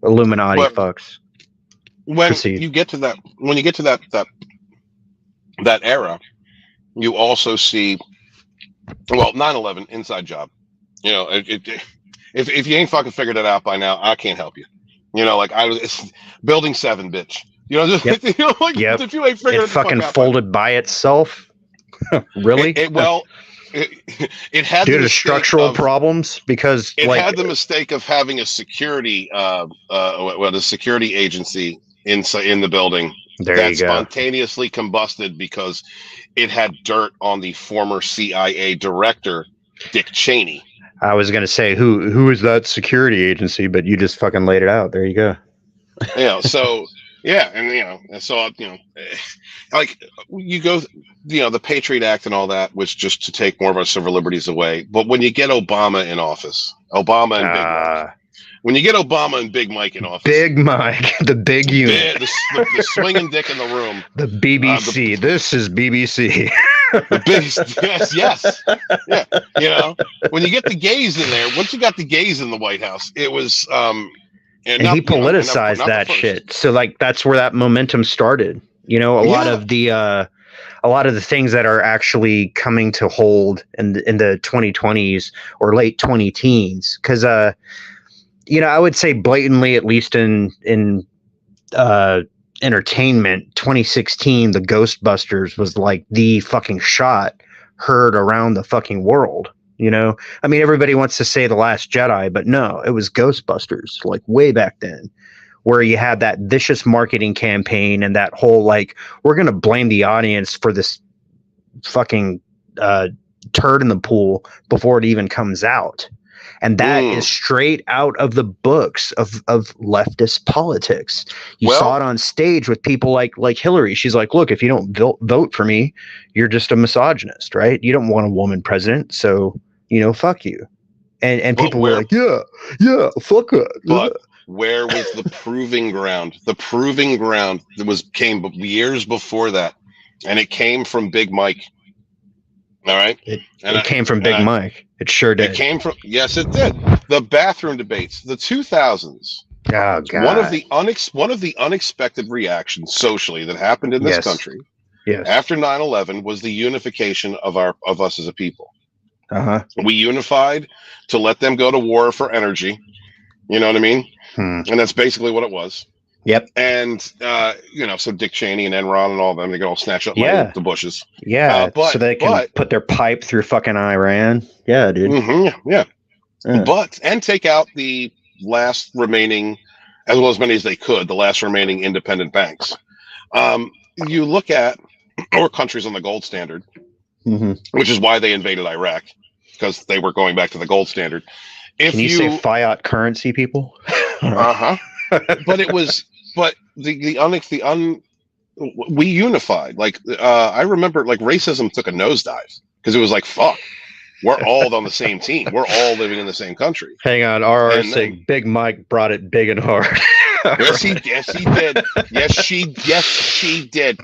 Illuminati fucks. When you get to that era, you also see 9/11 inside job. If you ain't fucking figured it out by now, I can't help you. It's Building 7, bitch. If you ain't figured it fucking out folded by itself. Really? It had due to structural problems because it had the mistake of having a security the security agency in the building that spontaneously combusted because it had dirt on the former CIA director Dick Cheney. I was gonna say who is that security agency, but you just fucking laid it out. There you go. So yeah, and so like you go, the Patriot Act and all that was just to take more of our civil liberties away. But when you get Obama in office, when you get Obama and Big Mike in office, Big Mike, the big unit, the swinging dick in the room, the BBC. This is BBC. The biggest, yes, yeah. When you get the gays in there, once you got the gays in the White House, it was and he politicized that shit. So like that's where that momentum started. A lot of the things that are actually coming to hold in the 2020s or late 2010s, because I would say blatantly, at least in entertainment, 2016, the Ghostbusters was like the fucking shot heard around the fucking world. I mean, everybody wants to say The Last Jedi, but no, it was Ghostbusters, like way back then, where you had that vicious marketing campaign and that whole, like, we're going to blame the audience for this fucking turd in the pool before it even comes out. And that is straight out of the books of leftist politics. You saw it on stage with people like Hillary. She's like, look, if you don't vote for me, you're just a misogynist, right? You don't want a woman president. So, fuck you. And people were like, yeah, fuck it. But where was the proving ground? The proving ground came years before that. And it came from Big Mike. All right. It came from Big Mike. It sure did. Yes, it did. The bathroom debates, the 2000s. Oh, God. One of the unexpected reactions socially that happened in this country after 9/11 was the unification of us as a people. Uh-huh. We unified to let them go to war for energy. You know what I mean? And that's basically what it was. Yep. And so Dick Cheney and Enron and all of them, they get all snatched up by the Bushes. Yeah. So they can put their pipe through fucking Iran. Yeah, dude. Yeah. And take out the last remaining, as well as many as they could, the last remaining independent banks. You look at, or countries on the gold standard, which is why they invaded Iraq, because they were going back to the gold standard. Can you say fiat currency, people? But it was, we unified. Like I remember, like racism took a nosedive because it was like, fuck, We're all on the same team. We're all living in the same country. Hang on, RR And saying then- Big Mike brought it big and hard. Yes, he did. Yes, she did.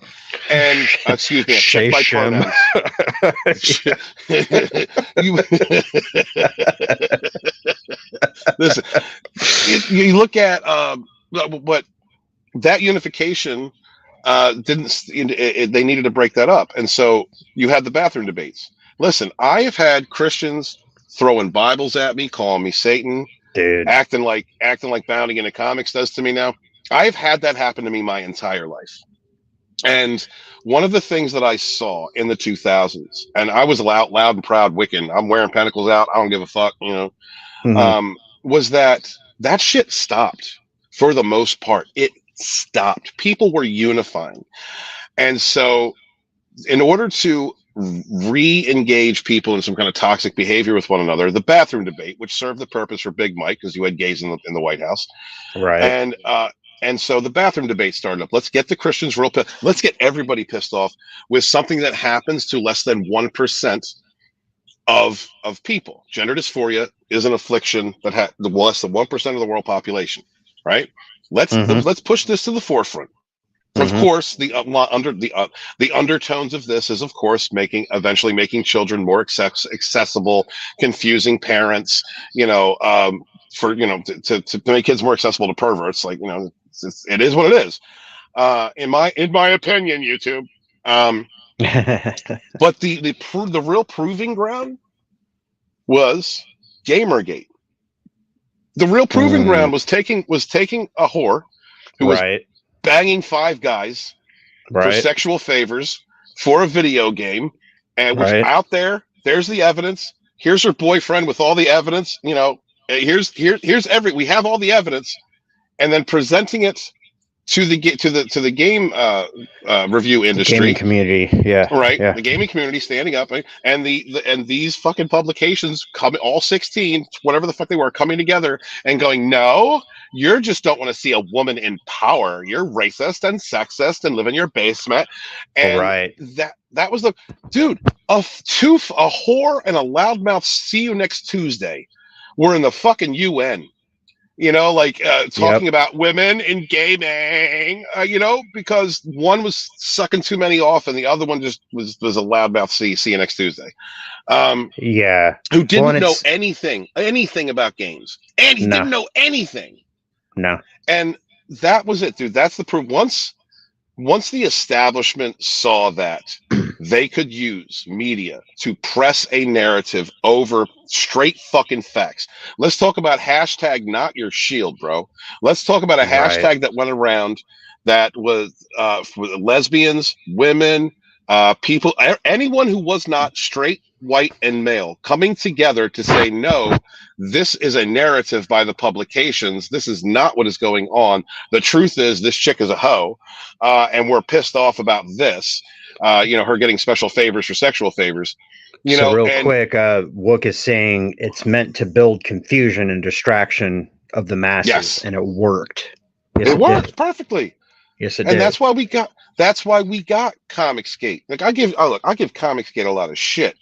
And excuse me, I checked my Shame. pronouns. You, listen, you look at what that unification didn't. They needed to break that up, and so you had the bathroom debates. Listen, I have had Christians throwing Bibles at me, calling me Satan. Dude, acting like Bounding into Comics does to me now. I've had that happen to me my entire life. And one of the things that I saw in the 2000s, and I was loud and proud Wiccan, I'm wearing pentacles out, I don't give a fuck, was that shit stopped for the most part. It stopped. People were unifying. And so in order to re-engage people in some kind of toxic behavior with one another, the bathroom debate, which served the purpose for Big Mike because you had gays in the White House, right? And so the bathroom debate started up. Let's get the Christians real pissed. Let's get everybody pissed off with something that happens to less than 1% of people. Gender dysphoria is an affliction that has less than 1% of the world population, right? Let's push this to the forefront. Of course, the undertones of this is, of course, eventually making children more accessible, confusing parents, to make kids more accessible to perverts. Like, it is what it is. In my opinion, YouTube. But the real proving ground was Gamergate. The real proving ground was taking a whore who was banging 5 guys for sexual favors for a video game, and was out there. There's the evidence. Here's her boyfriend with all the evidence. We have all the evidence, and then presenting it to the game review industry, gaming community, the gaming community standing up, and these fucking publications coming, all 16, whatever the fuck they were, coming together and going, no, you just don't want to see a woman in power. You're racist and sexist and live in your basement. And that was the dude. A whore and a loudmouth. See you next Tuesday. We're in the fucking UN. Talking about women in gaming, because one was sucking too many off and the other one just was a loudmouth. See you next Tuesday. Who didn't know anything about games. And he didn't know anything. No. And that was it, dude. That's the proof. Once the establishment saw that they could use media to press a narrative over straight fucking facts. Let's talk about hashtag not your shield, bro. Let's talk about a hashtag that went around that was for lesbians, women, people, anyone who was not straight, white, and male coming together to say, no, this is a narrative by the publications. This is not what is going on. The truth is this chick is a hoe, and we're pissed off about this. Her getting special favors for sexual favors. Quick, Wook is saying it's meant to build confusion and distraction of the masses, and it worked. Yes, it worked perfectly. Yes, it and did. That's why we got Comicsgate. Like I give Comicsgate a lot of shit,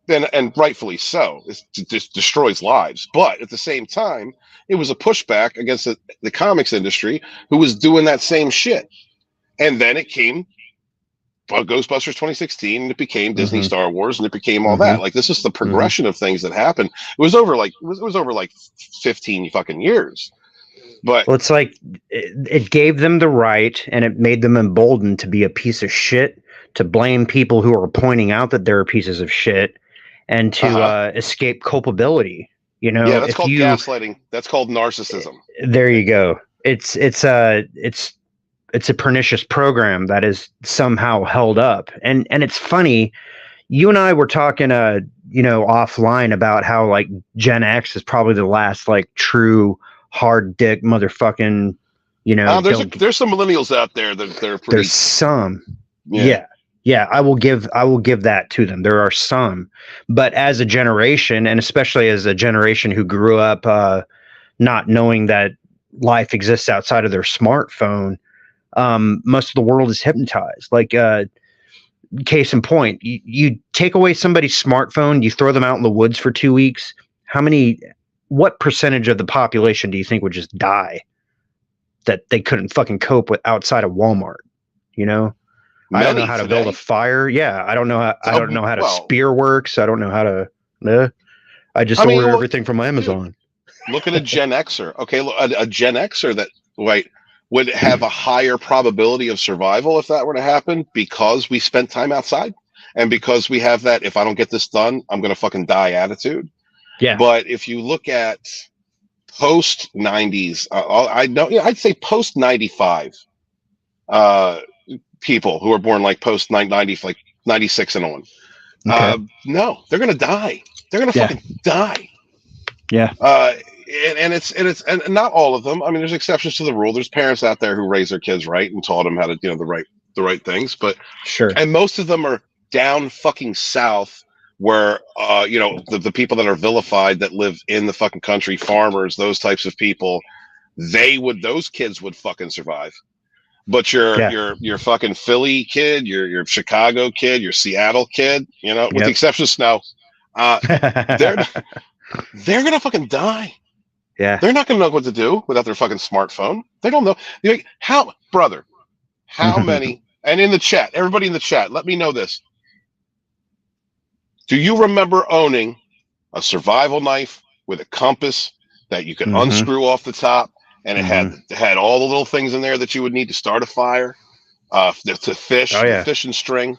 and rightfully so. It just destroys lives. But at the same time, it was a pushback against the comics industry who was doing that same shit. And then it came Ghostbusters 2016, and it became Disney Star Wars, and it became all that. Like, this is the progression of things that happened. It was over like 15 fucking years. But it's like it gave them the right, and it made them emboldened to be a piece of shit, to blame people who are pointing out that they're pieces of shit, and to escape culpability. That's called gaslighting. That's called narcissism. There you go. It's a pernicious program that is somehow held up. And it's funny, you and I were talking offline about how like Gen X is probably the last like true hard dick motherfucking, there's some millennials out there that they're pretty. There's some. Yeah. I will give that to them. There are some, but as a generation, and especially as a generation who grew up not knowing that life exists outside of their smartphone, most of the world is hypnotized. Like case in point, you take away somebody's smartphone, you throw them out in the woods for 2 weeks. What percentage of the population do you think would just die that they couldn't fucking cope with outside of Walmart? You know, I don't know how to build a fire. Yeah, I don't know how to spear works. I don't know how to. I just order everything from Amazon. Look at a Gen Xer. Okay, look, a Gen Xer that would have a higher probability of survival if that were to happen because we spent time outside and because we have that if I don't get this done, I'm gonna fucking die attitude. Yeah. But if you look at post 90s, I'd say post 95 people who are born like post 90, like 96 and on. Okay. No, they're gonna die. They're gonna fucking die. Yeah. And not all of them. I mean, there's exceptions to the rule. There's parents out there who raise their kids right and taught them how to, the right things. But sure. And most of them are down fucking south where, the people that are vilified that live in the fucking country, farmers, those types of people, those kids would fucking survive. But your fucking Philly kid, your Chicago kid, your Seattle kid, with the exception of Snow, they're gonna fucking die. Yeah. They're not gonna know what to do without their fucking smartphone. They don't know. How many, and in the chat, everybody in the chat, let me know this. Do you remember owning a survival knife with a compass that you could unscrew off the top and it had all the little things in there that you would need to start a fire, to fish, fishing string?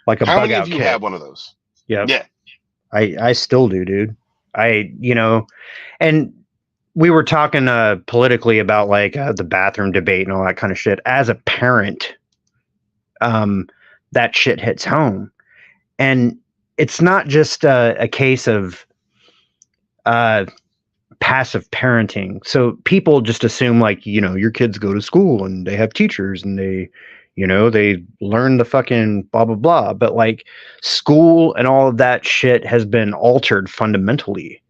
Like a How bug many out of you kit. have one of those? Yeah. Yeah. I still do, dude. And we were talking politically about like the bathroom debate and all that kind of shit. As a parent, that shit hits home. And it's not just a case of passive parenting. So people just assume like, your kids go to school and they have teachers and they learn the fucking blah, blah, blah. But like school and all of that shit has been altered fundamentally.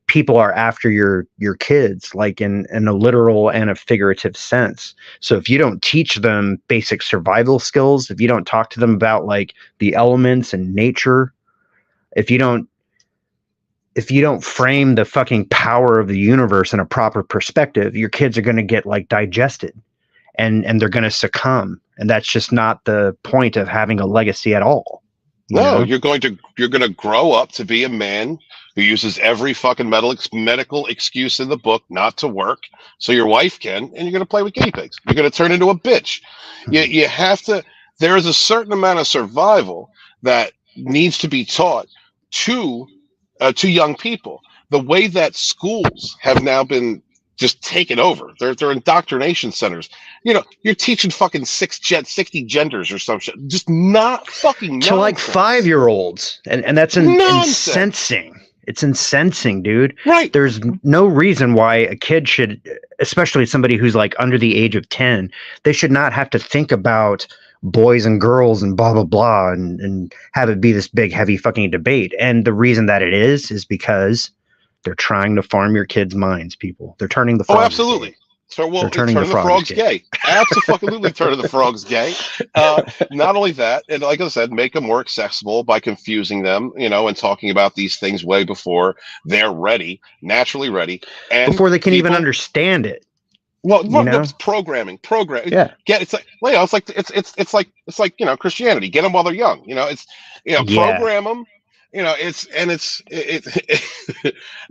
People are after your kids, like in a literal and a figurative sense. So if you don't teach them basic survival skills, if you don't talk to them about like the elements and nature, if you don't frame the fucking power of the universe in a proper perspective, your kids are going to get like digested and they're going to succumb. And that's just not the point of having a legacy at all. You're going to grow up to be a man who uses every fucking medical excuse in the book not to work so your wife can, and you're going to play with guinea pigs. You're going to turn into a bitch. You have to, there is a certain amount of survival that needs to be taught to young people. The way that schools have now been just taken over. They're indoctrination centers. You're teaching fucking 60 genders or some shit. Just not fucking nonsense. To like 5-year-olds. And that's incensing. It's incensing, dude. Right. There's no reason why a kid should, especially somebody who's like under the age of 10, they should not have to think about boys and girls and blah, blah, blah, and have it be this big, heavy fucking debate. And the reason that it is because they're trying to farm your kids' minds, people. They're turning the frogs. Oh, absolutely. Gay. So, turning the frogs gay. Absolutely turning the frogs gay. Not only that, and like I said, make them more accessible by confusing them, and talking about these things way before they're ready, naturally ready. And before they can even understand it. Well, it's programming. Yeah. It's like Christianity. Get them while they're young. Program them.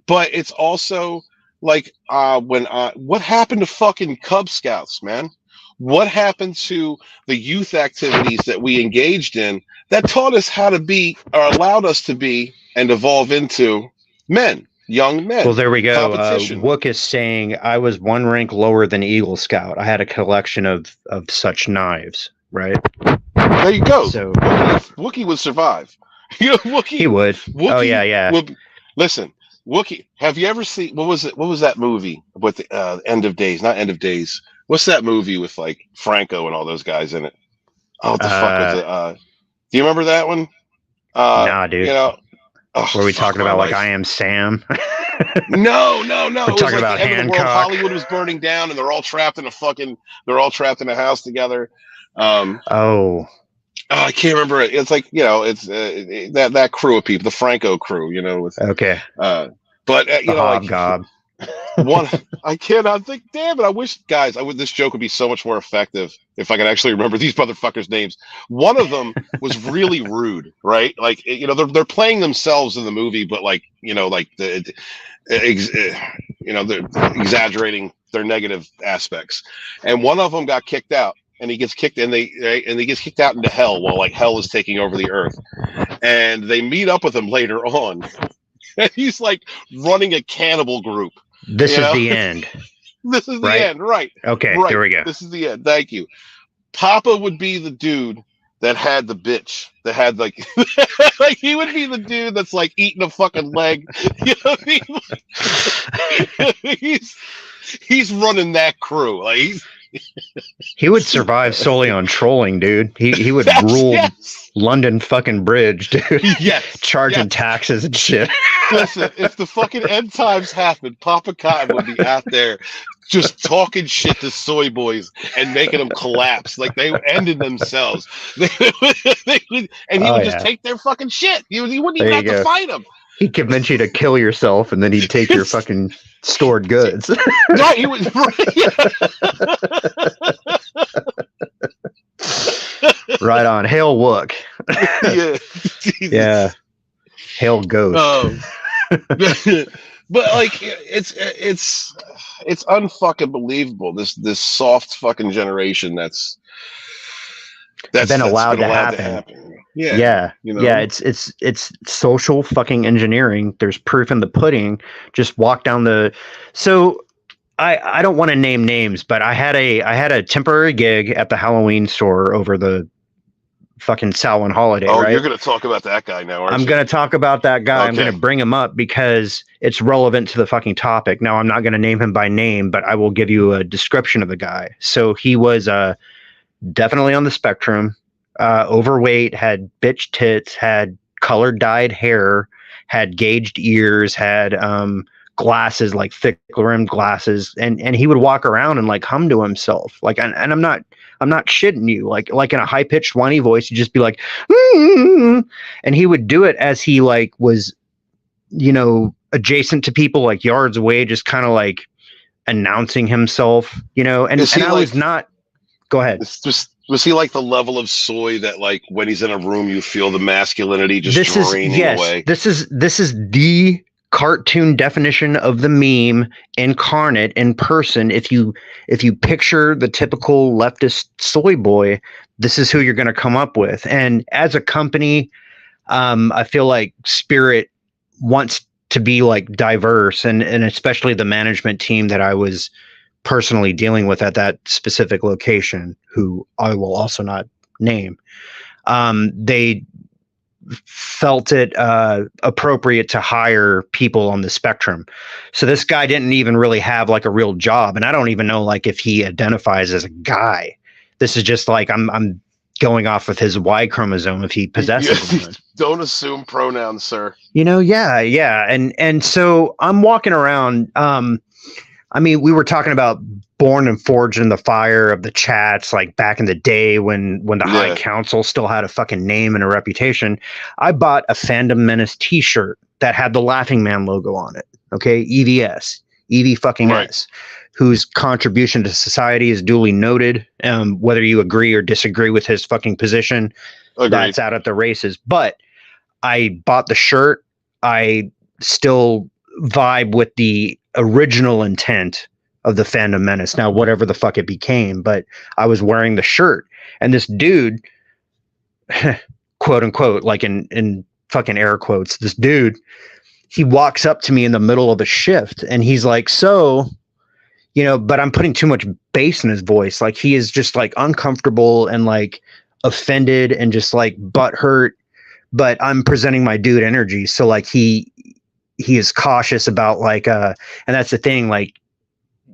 But it's also like what happened to fucking Cub Scouts, man? What happened to the youth activities that we engaged in that taught us how to be, or allowed us to be and evolve into men? Young men. Well, there we go. Wook is saying I was one rank lower than Eagle Scout. I had a collection of such knives, right? There you go. So Wookie would survive. Wookie. He would. Wookie yeah. Listen, Wookie. Have you ever seen what was it? What was that movie with the End of Days? Not End of Days. What's that movie with like Franco and all those guys in it? Oh, what the fuck was it? Do you remember that one? Nah, dude. Were we talking about like I Am Sam? No. We're talking about Hancock. Hollywood was burning down, and they're all trapped in a house together. I can't remember it. It's like, it's that crew of people, the Franco crew, with Okay. but The Hobgob. one, I cannot think. Damn it! I wish, guys, this joke would be so much more effective if I could actually remember these motherfuckers' names. One of them was really rude, right? Like, they're playing themselves in the movie, but like, they're exaggerating their negative aspects. And one of them got kicked out, and he gets kicked, and he gets kicked out into hell while like hell is taking over the earth. And they meet up with him later on, and he's like running a cannibal group. This is the end. This is the Right? end, right? Okay, Right. there we go. This is the end. Thank you. Papa would be the dude that had the bitch. That had like, like he would be the dude that's like eating a fucking leg. You know what I mean? He's running that crew. Like He would survive solely on trolling, dude. He would rule London fucking Bridge, dude. Yes. Charging taxes and shit. Listen, if the fucking end times happened, Papa Cotton would be out there just talking shit to soy boys and making them collapse. Like they ended themselves. And he would just take their fucking shit. He wouldn't even have to fight them. He'd convince you to kill yourself, and then he'd take your fucking stored goods. Right, he would. Right on. Hail Wook. Yeah. Yeah. Hail Ghost. But like it's unfucking believable. This soft fucking generation that's been allowed to happen. Yeah. Yeah. It's social fucking engineering. There's proof in the pudding. Just walk down the. So I don't want to name names, but I had a temporary gig at the Halloween store over the fucking Samhain holiday. Oh, right? You're going to talk about that guy now, aren't you? I'm going to talk about that guy. Okay. I'm going to bring him up because it's relevant to the fucking topic. Now, I'm not going to name him by name, but I will give you a description of the guy. So he was definitely on the spectrum, overweight, had bitch tits, had colored dyed hair, had gauged ears, had glasses, like thick rimmed glasses, and he would walk around and like hum to himself, like, and I'm not shitting you, like in a high pitched whiny voice, he'd just be like, and he would do it as he like was, adjacent to people, like yards away, just kind of like announcing himself, and I was not. Go ahead. Was he like the level of soy that like when he's in a room you feel the masculinity just draining away? This is the cartoon definition of the meme incarnate in person. If you picture the typical leftist soy boy, this is who you're going to come up with. And as a company, I feel like Spirit wants to be like diverse, and especially the management team that I was personally dealing with at that specific location, who I will also not name. They felt it appropriate to hire people on the spectrum. So this guy didn't even really have like a real job, and I don't even know like if he identifies as a guy. This is just like I'm going off of his Y chromosome if he possesses one. Don't assume pronouns, sir. Yeah. And so I'm walking around. I mean, we were talking about born and forged in the fire of the chats, like back in the day when the High Council still had a fucking name and a reputation. I bought a Fandom Menace t-shirt that had the Laughing Man logo on it. Okay. EVS, EV fucking S, whose contribution to society is duly noted. Whether you agree or disagree with his fucking position, that's out at the races. But I bought the shirt. I still vibe with the original intent of the Fandom Menace. Now, whatever the fuck it became, but I was wearing the shirt, and this dude, quote unquote, like in fucking air quotes, this dude, he walks up to me in the middle of a shift, and he's like, so, but I'm putting too much bass in his voice. Like he is just like uncomfortable and like offended and just like butthurt, but I'm presenting my dude energy. So like he is cautious about like, and that's the thing, like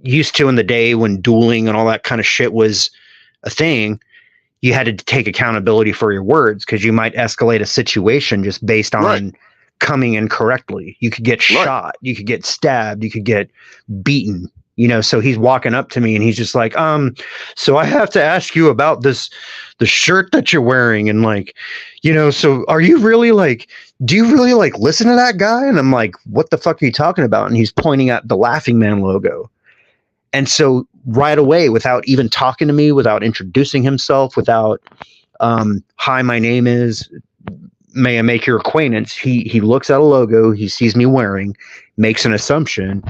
used to in the day when dueling and all that kind of shit was a thing, you had to take accountability for your words, because you might escalate a situation just based on coming in correctly. You could get shot, you could get stabbed, you could get beaten, So he's walking up to me and he's just like, so I have to ask you about the shirt that you're wearing. And like, so are you really like, do you really like listen to that guy? And I'm like, what the fuck are you talking about? And he's pointing at the Laughing Man logo. And so right away, without even talking to me, without introducing himself, without, hi, my name is, may I make your acquaintance? He looks at a logo he sees me wearing, makes an assumption,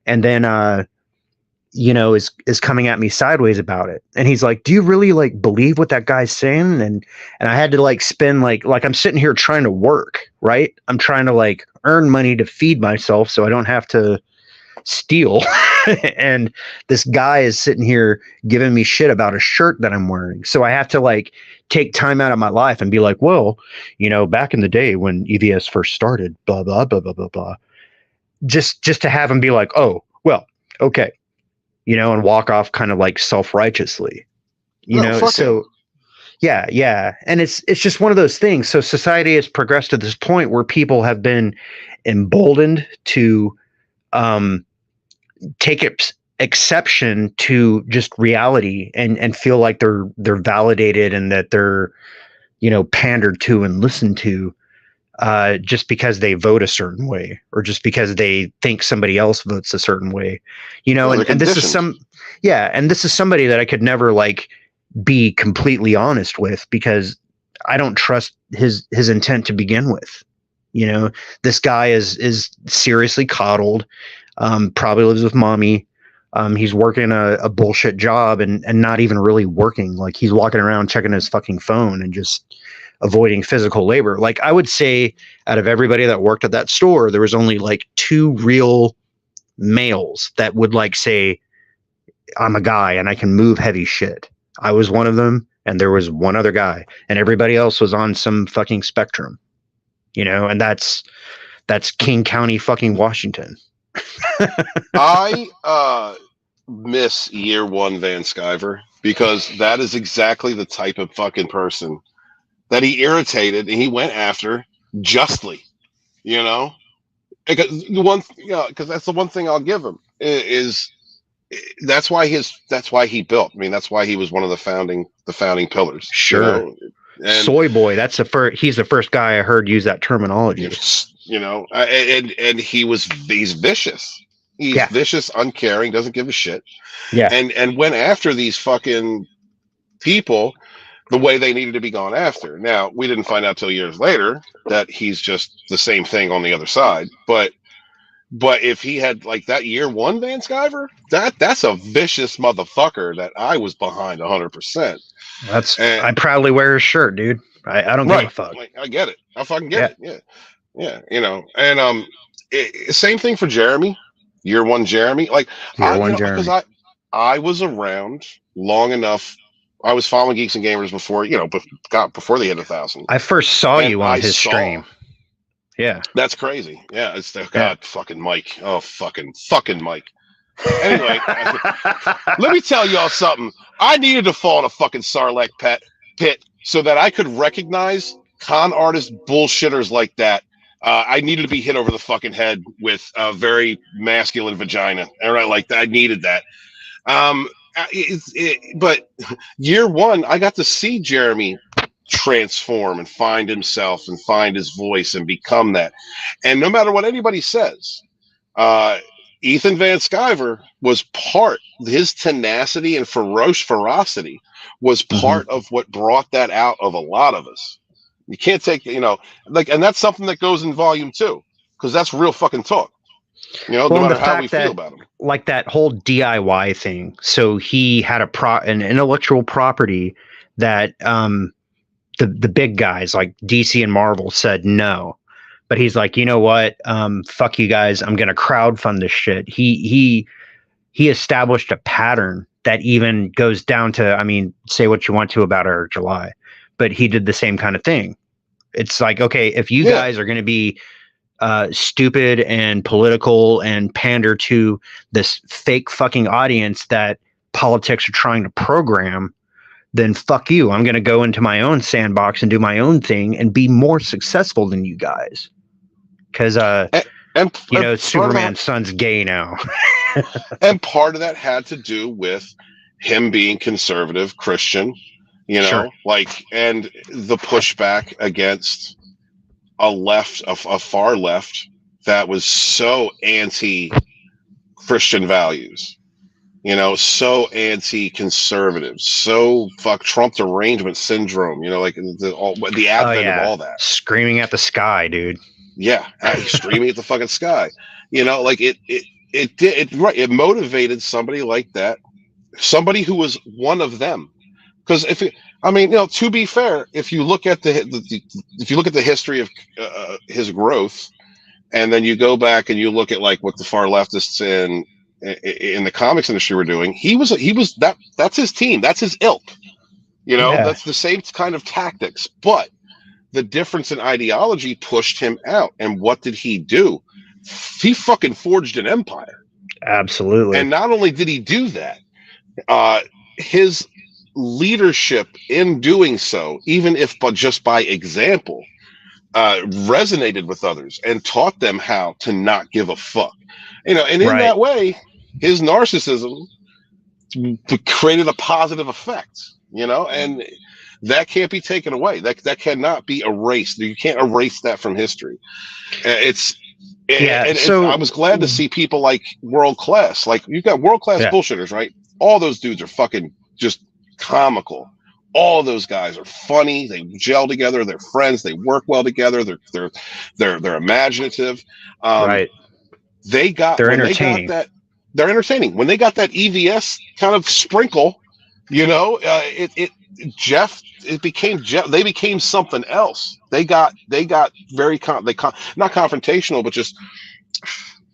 and then, is coming at me sideways about it. And he's like, do you really like believe what that guy's saying? And I had to like spend like I'm sitting here trying to work, right? I'm trying to like earn money to feed myself so I don't have to steal. And this guy is sitting here giving me shit about a shirt that I'm wearing. So I have to like take time out of my life and be like, well, back in the day when EVS first started, blah, blah, blah, blah, blah, blah. Just to have him be like, oh, well, okay. And walk off kind of like self-righteously, so yeah. And it's just one of those things. So society has progressed to this point where people have been emboldened to take exception to just reality and feel like they're validated and that they're, pandered to and listened to just because they vote a certain way or just because they think somebody else votes a certain way, and this is and this is somebody that I could never like be completely honest with because I don't trust his intent to begin with. This guy is seriously coddled, probably lives with mommy. He's working a bullshit job and not even really working. Like he's walking around checking his fucking phone and just avoiding physical labor. Like I would say out of everybody that worked at that store, there was only like 2 real males that would like say, I'm a guy and I can move heavy shit. I was one of them. And there was one other guy and everybody else was on some fucking spectrum, and that's King County, fucking Washington. I miss year 1 Van Sciver because that is exactly the type of fucking person that he irritated and he went after justly, because because that's the one thing I'll give him is that's why he built. I mean, that's why he was one of the founding pillars. Sure. And Soy boy. He's the first guy I heard use that terminology. And he's vicious. He's vicious, uncaring, doesn't give a shit. Yeah. And went after these fucking people the way they needed to be gone after. Now, we didn't find out till years later that he's just the same thing on the other side. But if he had like that year 1 Van Sciver, that's a vicious motherfucker that I was behind 100%. I proudly wear his shirt, dude. I don't give a fuck. Like, I get it. I fucking get it. Yeah. And same thing for Jeremy. Year 1 Jeremy. Like Jeremy. Because I was around long enough. I was following Geeks and Gamers before before they hit 1,000. I first saw you on his stream. Yeah, that's crazy. Yeah, it's the fucking Mike. Oh, fucking Mike. Anyway, let me tell y'all something. I needed to fall in a fucking Sarlacc pit so that I could recognize con artist bullshitters like that. I needed to be hit over the fucking head with a very masculine vagina. All right, like that. I needed that. But year 1, I got to see Jeremy transform and find himself and find his voice and become that. And no matter what anybody says, Ethan Van Sciver was his tenacity and ferocity was part of what brought that out of a lot of us. You can't take, and that's something that goes in volume 2 because that's real fucking talk. No matter how we feel about him. Like that whole DIY thing. So he had an intellectual property that the big guys like DC and Marvel said no. But he's like, you know what? Fuck you guys. I'm going to crowdfund this shit. He established a pattern that even goes down to, say what you want to about Eric July, but he did the same kind of thing. It's like, okay, if you guys are going to be stupid and political and pander to this fake fucking audience that politics are trying to program, then fuck you. I'm going to go into my own sandbox and do my own thing and be more successful than you guys. Because, Superman's son's gay now. And part of that had to do with him being conservative Christian, you know, Sure. like, and the pushback against a far left that was so anti-Christian values, you know, so anti-conservative, so Trump derangement syndrome, you know, like the advent of all that. Screaming at the sky, dude. Yeah, streaming at the fucking sky. You know, like it motivated somebody like that, somebody who was one of them. Because to be fair, if you look at the history of his growth, and then you go back and you look at like what the far leftists in the comics industry were doing, that's his team, that's his ilk. You know, that's the same kind of tactics, but the difference in ideology pushed him out. And what did he do? He fucking forged an empire. Absolutely. And not only did he do that, his leadership in doing so, even if but just by example, resonated with others and taught them how to not give a fuck. You know, and in that way, his narcissism created a positive effect, you know, and that can't be taken away. That cannot be erased. You can't erase that from history. So I was glad to see people like world class. Like, you've got world class bullshitters, right? All those dudes are fucking just comical. All those guys are funny. They gel together. They're friends. They work well together. They're imaginative. They're entertaining. They're entertaining. When they got that EVS kind of sprinkle, you know, they became something else. They got very not confrontational, but just,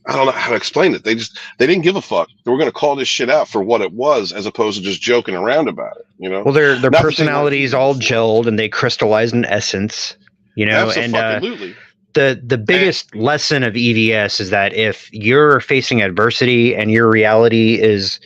I don't know how to explain it. They didn't give a fuck. They were going to call this shit out for what it was, as opposed to just joking around about it, you know? Well, their personalities all gelled and they crystallized in essence, you know. Absolutely. And the biggest lesson of EVS is that if you're facing adversity and your reality is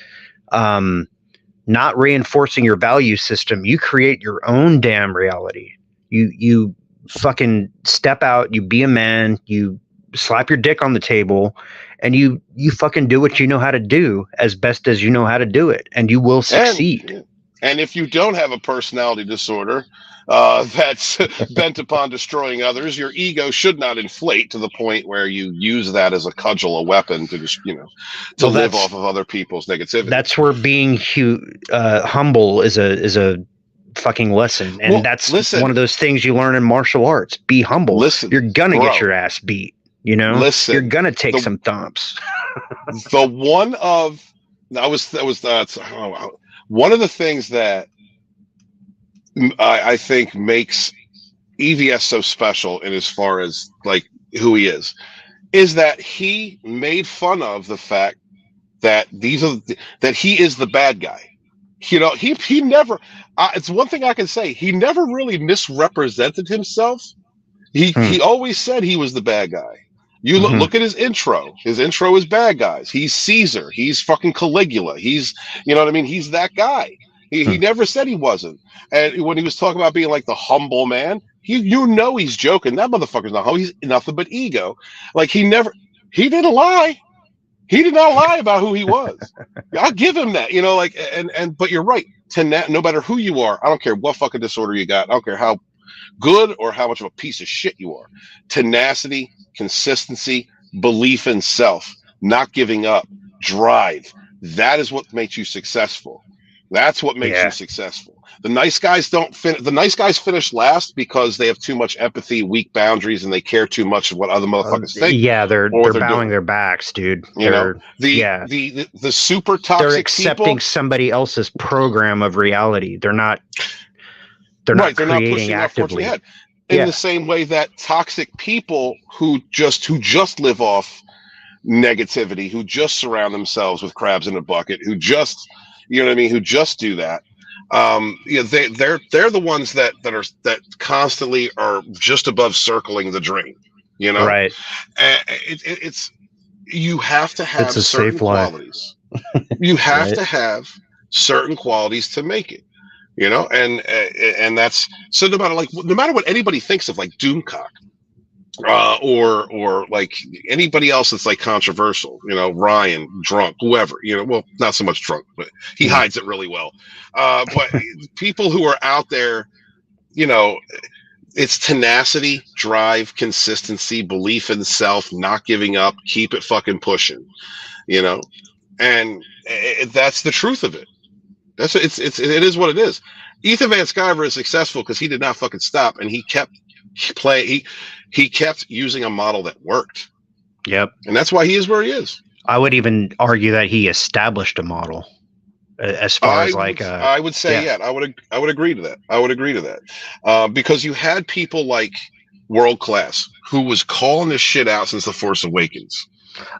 not reinforcing your value system, you create your own damn reality. You fucking step out, you be a man, you slap your dick on the table, and you fucking do what you know how to do as best as you know how to do it, and you will succeed. And if you don't have a personality disorder that's bent upon destroying others, your ego should not inflate to the point where you use that as a cudgel, a weapon to just, you know, to live off of other people's negativity. That's where being humble is a fucking lesson, and one of those things you learn in martial arts. Be humble. You're gonna get your ass beat. You know, you're gonna take some thumps. One of the things that I think makes EVS so special, in as far as like who he is that he made fun of the fact that that he is the bad guy. You know, he never. It's one thing I can say. He never really misrepresented himself. He always said he was the bad guy. You look at his intro. His intro is bad guys. He's Caesar. He's fucking Caligula. He's, you know what I mean? He's that guy. He never said he wasn't. And when he was talking about being like the humble man, you know he's joking. That motherfucker's not humble. He's nothing but ego. Like, he didn't lie. He did not lie about who he was. I'll give him that. You know, like, but you're right. No matter who you are, I don't care what fucking disorder you got. I don't care how good or how much of a piece of shit you are. Tenacity, consistency, belief in self, not giving up, drive. That is what makes you successful. That's what makes you successful. The nice guys finish last because they have too much empathy, weak boundaries, and they care too much of what other motherfuckers think. Yeah, they're bowing their backs, dude. The super toxic. They're accepting somebody else's program of reality. They're not creating actively. In the same way that toxic people who just live off negativity, who just surround themselves with crabs in a bucket, who just, you know what I mean, who just do that. They're the ones that constantly are just above circling the drain. You know, right? It's you have to have certain qualities. You have to have certain qualities to make it. You know, and that's so no matter what anybody thinks of, like Doomcock, or like anybody else that's like controversial, Ryan, drunk, whoever, well, not so much drunk, but he hides it really well. But people who are out there, it's tenacity, drive, consistency, belief in self, not giving up, keep it fucking pushing, and that's the truth of it. It is what it is. Ethan Van Sciver is successful because he did not fucking stop, and he kept using a model that worked. Yep. And that's why he is where he is. I would even argue that he established a model as far as like I would say, yeah, I would agree to that. I would agree to that. Because you had people like World Class who was calling this shit out since The Force Awakens.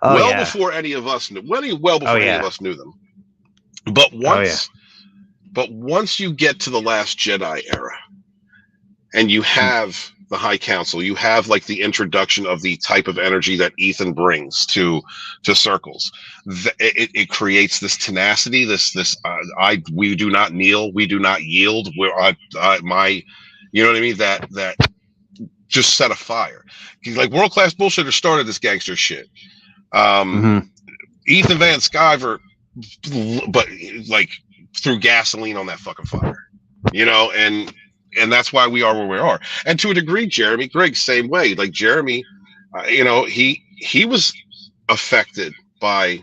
Before any of us knew any of us knew them. But once you get to the Last Jedi era and you have the High Council, you have like the introduction of the type of energy that Ethan brings to circles. It creates this tenacity, we do not kneel, we do not yield. You know what I mean? That just set a fire. Like World Class Bullshitter started this gangster shit. Ethan Van Sciver, but like threw gasoline on that fucking fire, and that's why we are where we are. And to a degree, Jeremy Griggs, same way. Like Jeremy, he was affected by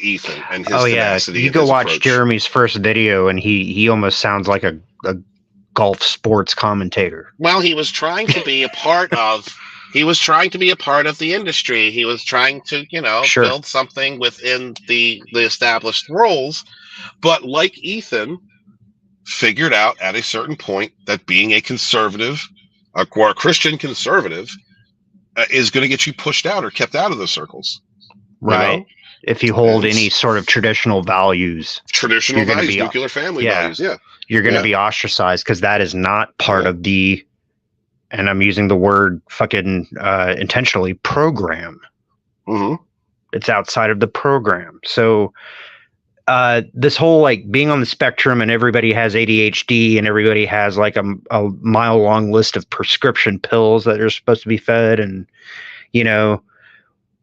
Ethan and his tenacity. You go watch Jeremy's first video, and he almost sounds like a golf sports commentator. Well, he was trying to be a part of. He was trying to be a part of the industry. He was trying to, build something within the established roles. But like Ethan, figured out at a certain point that being a conservative, or a Christian conservative, is going to get you pushed out or kept out of those circles. Right. If you hold any sort of traditional values. Nuclear family values, yeah. You're going to be ostracized because that is not part of the, and I'm using the word fucking intentionally, program. Mm-hmm. It's outside of the program. So this whole like being on the spectrum and everybody has ADHD and everybody has like a mile long list of prescription pills that are supposed to be fed, and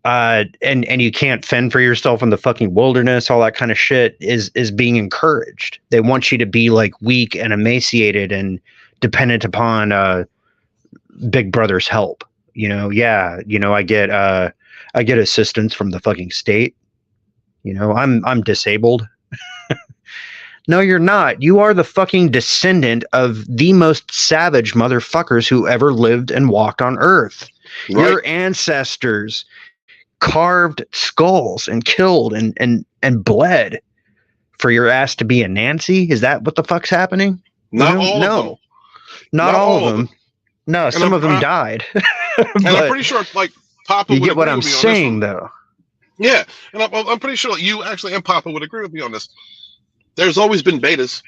and you can't fend for yourself in the fucking wilderness, all that kind of shit is being encouraged. They want you to be like weak and emaciated and dependent upon Big Brother's help. I get assistance from the fucking state. I'm disabled. No, you're not. You are the fucking descendant of the most savage motherfuckers who ever lived and walked on Earth. Right. Your ancestors carved skulls and killed and bled for your ass to be a Nancy. Is that what the fuck's happening? Not all of them. Not all of them. No, and some of them died. And I'm pretty sure, like, Papa would get what agree I'm with me on saying, this though. Yeah, and I'm pretty sure you actually and Papa would agree with me on this. There's always been betas.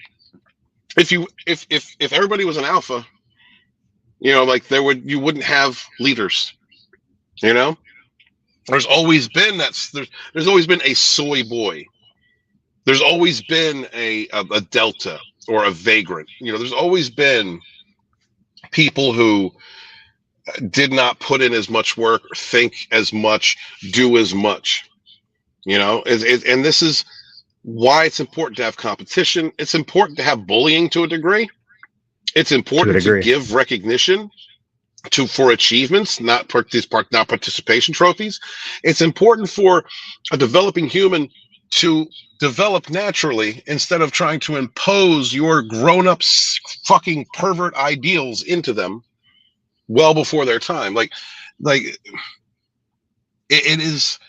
If everybody was an alpha, like you wouldn't have leaders. There's always been there's always been a soy boy. There's always been a delta or a vagrant. There's always been people who did not put in as much work, think as much, do as much. And this is why it's important to have competition. It's important to have bullying to a degree. It's important to give recognition for achievements, not participation trophies. It's important for a developing human to develop naturally instead of trying to impose your grown-up fucking pervert ideals into them well before their time. Like it is.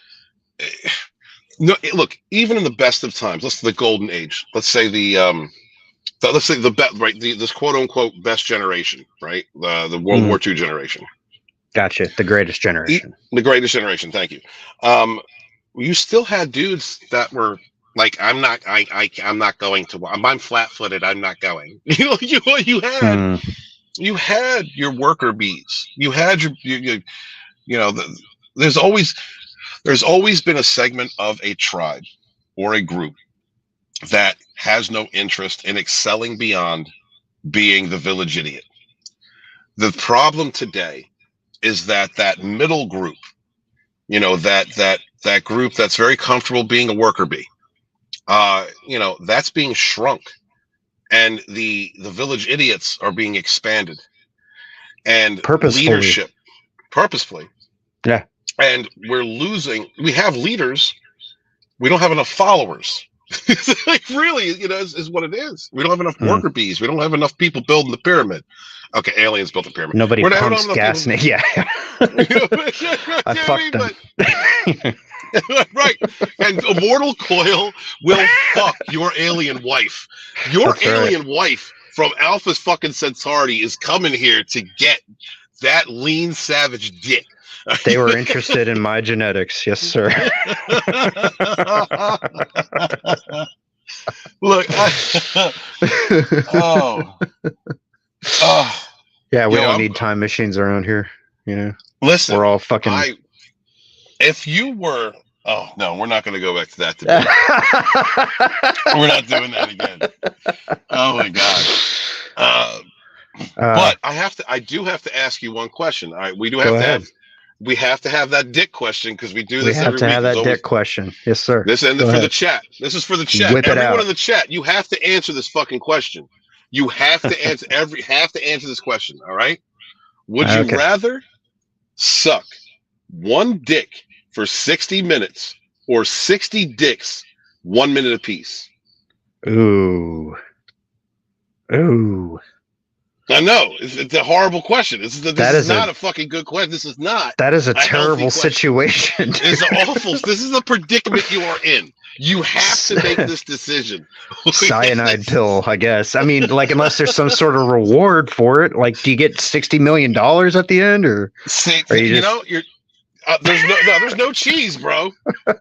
No, look. Even in the best of times, let's the golden age. Let's say this quote unquote best generation, right? The World War II generation. Gotcha. The greatest generation. The greatest generation. Thank you. You still had dudes that were like, I'm not going to. I'm flat-footed. I'm not going. You had your worker bees. You had there's always been a segment of a tribe or a group that has no interest in excelling beyond being the village idiot. The problem today is that middle group, you know, that group that's very comfortable being a worker bee, you know, that's being shrunk, and the village idiots are being expanded, and leadership purposefully. Yeah. And we have leaders, we don't have enough followers. Like, really, you know, is what it is. We don't have enough worker bees. We don't have enough people building the pyramid. Okay, aliens built the pyramid. Nobody pumps gas in it. Yeah. I fucked them. Right. And Immortal Coil will fuck your alien wife. Your alien wife from Alpha fucking Centauri is coming here to get that lean savage dick. They were interested in my genetics. Yes, sir. Look. Yeah, we don't need time machines around here. You know, listen, we're all fucking. If you were, oh no, we're not going to go back to that today. We're not doing that again. Oh my god. But I do have to ask you one question. All right, we have to have that dick question, because we do this every week. We have to have that dick question. Yes, sir. This is for the chat. This is for the chat. Everyone in the chat, you have to answer this fucking question. You have to answer answer this question. All right. Would you rather suck one dick for 60 minutes or 60 dicks 1 minute apiece? Ooh. I know it's a horrible question. This is not a fucking good question. This is not. That is a terrible situation. It's awful. This is a predicament you are in. You have to make this decision. Cyanide pill, I guess. I mean, like, unless there's some sort of reward for it. Like, do you get $60 million at the end, or? There's no cheese, bro.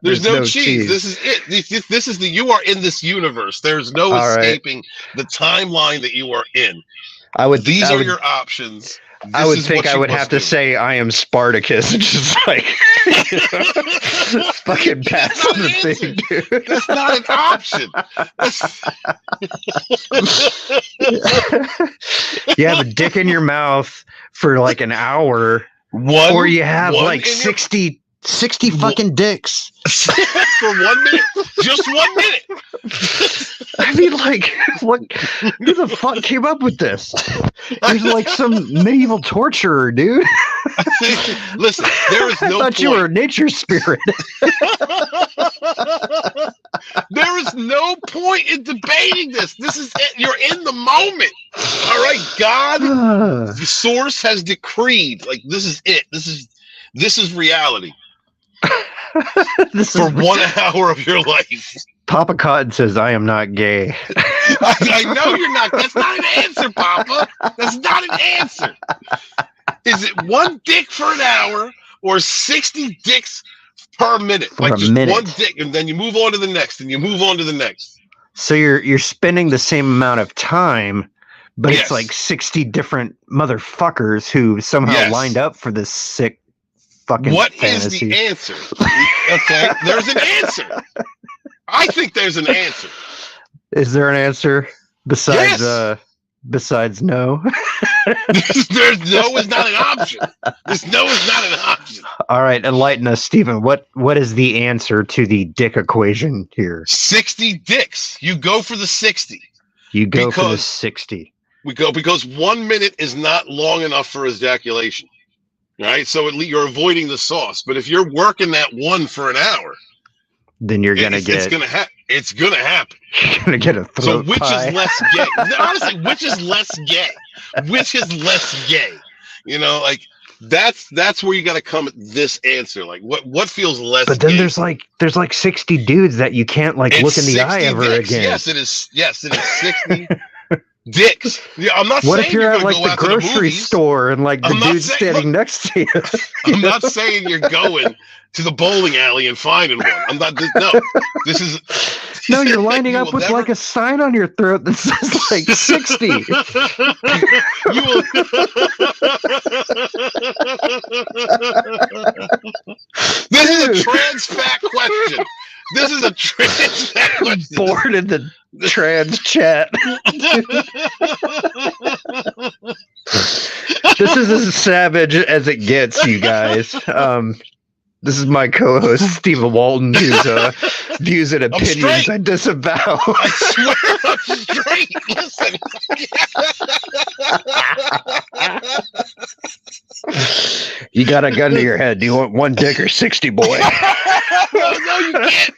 There's no cheese. This is it. This is you are in this universe. There's no escaping the timeline that you are in. These are your options. I would think I would have to say I am Spartacus, and just like fucking pass the thing, dude. That's not an option. You have a dick in your mouth for like an hour, or you have like 60 fucking dicks for 1 minute, just 1 minute. I mean, like, what? Who the fuck came up with this? He's like some medieval torturer, dude. Listen, there is no. I thought you were a nature spirit. There is no point in debating this. This is it. You're in the moment. All right, God, the source has decreed. Like, this is it. This is reality. For 1 hour of your life. Papa Cotton says, I am not gay. I know you're not. That's not an answer, Papa. That's not an answer. Is it one dick for an hour or 60 dicks per minute? For like, just minute. One dick, and then you move on to the next, and you move on to the next. So you're spending the same amount of time, but it's like 60 different motherfuckers who somehow lined up for this sick fucking fantasy. Is the answer? Okay, there's an answer. I think there's an answer. Is there an answer besides besides no? There's no is not an option. This no is not an option. All right, enlighten us, Stephen. What is the answer to the dick equation here? 60 dicks. You go for the 60. You go for the 60. We go because 1 minute is not long enough for ejaculation. Right? So you're avoiding the sauce. But if you're working that one for an hour, then you're gonna get. It's gonna happen. You're gonna get a throat which pie. Is less gay? Honestly, which is less gay? Which is less gay? You know, like that's where you got to come at this answer. Like, what feels less? But then gay? there's like 60 dudes that you can't look in the eye ever again. Yes, it is. Yes, it is 60 dicks. Yeah, I'm not. What saying if you're at like the grocery store and like the dude's standing next to you? I'm not saying you're going to the bowling alley and finding one. I'm not. No, this is. No, you're lining up with like a sign on your throat that says like 60. You will. This is a trans fat question. This is a trans fat question. Born in the trans chat. This is as savage as it gets, you guys. This is my co-host Stephen Walton, whose views and opinions I disavow. I swear I'm straight. Listen. You got a gun to your head. Do you want one dick or 60, boy? No, you can't.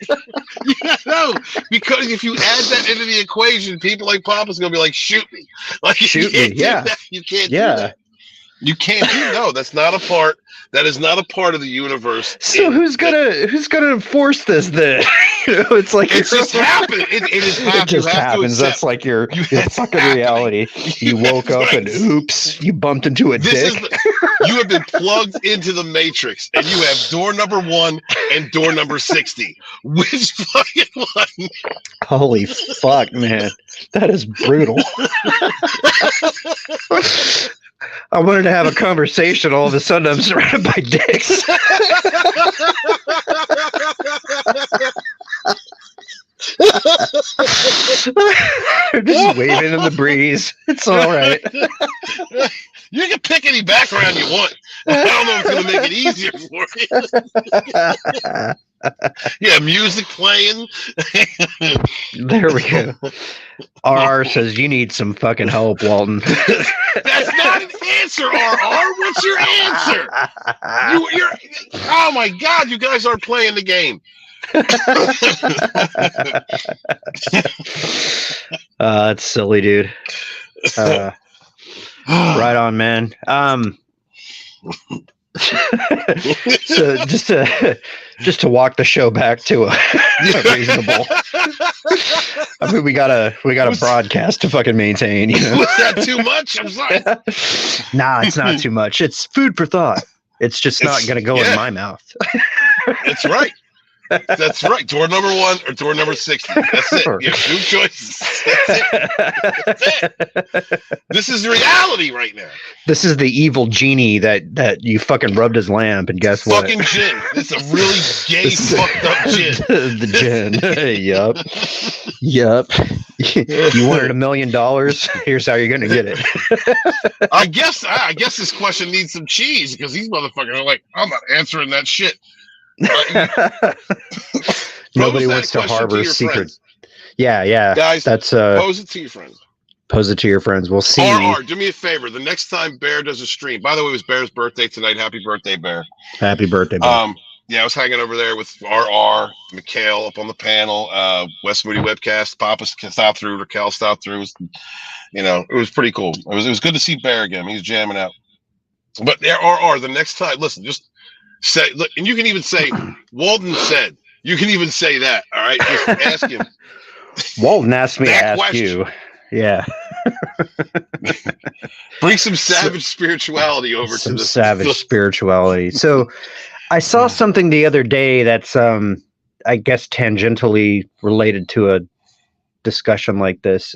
Yeah, no, because if you add that into the equation, people like Papa's gonna be like, "Shoot me!" Like, shoot me. Yeah, you can't. Do that. You can't do. No, that's not a part. That is not a part of the universe. So who's gonna enforce this then? It's like it's just happened. It just happens. That's like your fucking reality. You woke up and oops, you bumped into a dick. You have been plugged into the Matrix, and you have door number 1 and door number 60. Which fucking one? Holy fuck, man, that is brutal. I wanted to have a conversation. All of a sudden, I'm surrounded by dicks. They're just waving in the breeze. It's all right. You can pick any background you want. I don't know if it's going to make it easier for you. Yeah, music playing. There we go. RR says you need some fucking help, Walton. That's not an answer, RR. What's your answer? You're. Oh my God, you guys aren't playing the game. That's silly, dude. Right on, man. So just to walk the show back to a reasonable. I mean, we got a broadcast to fucking maintain. You know? Was that too much? I'm sorry. Nah, it's not too much. It's food for thought. It's just not going to go in my mouth. That's right. That's right. Door number 1 or door number 60. That's it. You have 2 choices. That's it. This is reality right now. This is the evil genie that you fucking rubbed his lamp, and guess what? Fucking gin. It's a really gay, fucked up gin. The gin. Yup. You wanted $1 million? Here's how you're gonna get it. I guess this question needs some cheese because these motherfuckers are like, I'm not answering that shit. Nobody wants to harbor secrets. Yeah, guys. That's pose it to your friends. Pose it to your friends. We'll see. RR, do me a favor. The next time Bear does a stream. By the way, it was Bear's birthday tonight. Happy birthday, Bear. Happy birthday, Bear. Yeah, I was hanging over there with RR, Mikhail up on the panel, West Moody Webcast, Papa stopped through, Raquel stopped through. It was pretty cool. It was good to see Bear again. He was jamming out. But RR, the next time, listen, just say, look, and you can even say, Walden said. You can even say that, all right? Just ask him. Walden asked me to ask question. you. Yeah. Bring some savage spirituality over to this. Savage spirituality. So I saw something the other day that's, I guess, tangentially related to a discussion like this.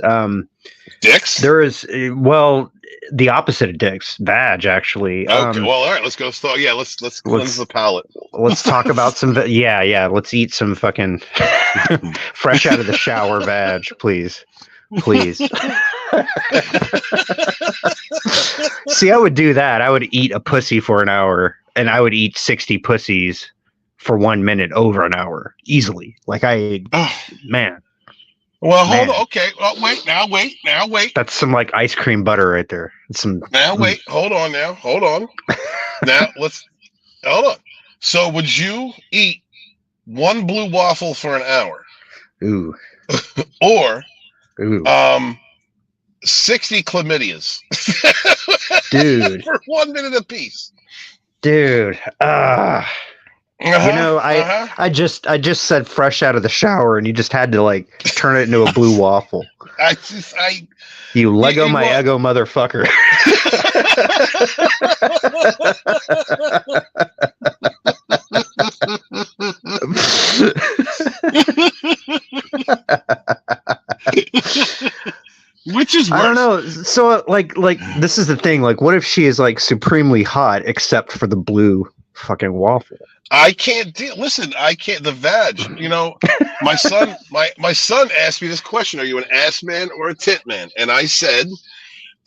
Dicks? There is, well, the opposite of dicks, vag, actually. Okay, well, all right, let's go. Let's cleanse the palate. Let's talk about some. Let's eat some fucking fresh out of the shower vag, please. See, I would do that. I would eat a pussy for an hour, and I would eat 60 pussies for 1 minute over an hour easily. Like man. Well, hold on. Okay. Wait. That's some like ice cream butter right there. It's some. Now wait. Hold on. Now hold on. Hold on. So would you eat 1 blue waffle for an hour? Ooh. Or 60 chlamydias. Dude. For 1 minute apiece. Dude. I just said fresh out of the shower, and you just had to like turn it into a blue waffle. You Lego my ego motherfucker. Which is worse? I don't know. So like this is the thing. Like, what if she is like supremely hot except for the blue fucking waffle? I can't deal. Listen, I can't. The vag. My son. My son asked me this question: are you an ass man or a tit man? And I said,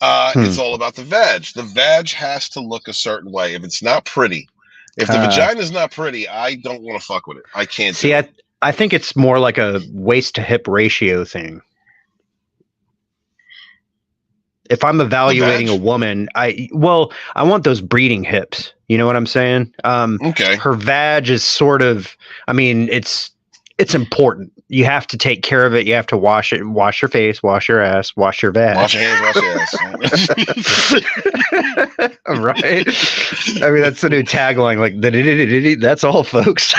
It's all about the vag. The vag has to look a certain way. If it's not pretty, if the vagina is not pretty, I don't want to fuck with it. I can't see. I think it's more like a waist to hip ratio thing. If I'm evaluating a woman, I want those breeding hips. You know what I'm saying? Okay. Her vag is sort of, I mean, it's important. You have to take care of it. You have to wash it, wash your face, wash your ass, wash your vag. Wash your hands, wash your ass. Right? I mean, that's the new tagline. Like, that's all, folks.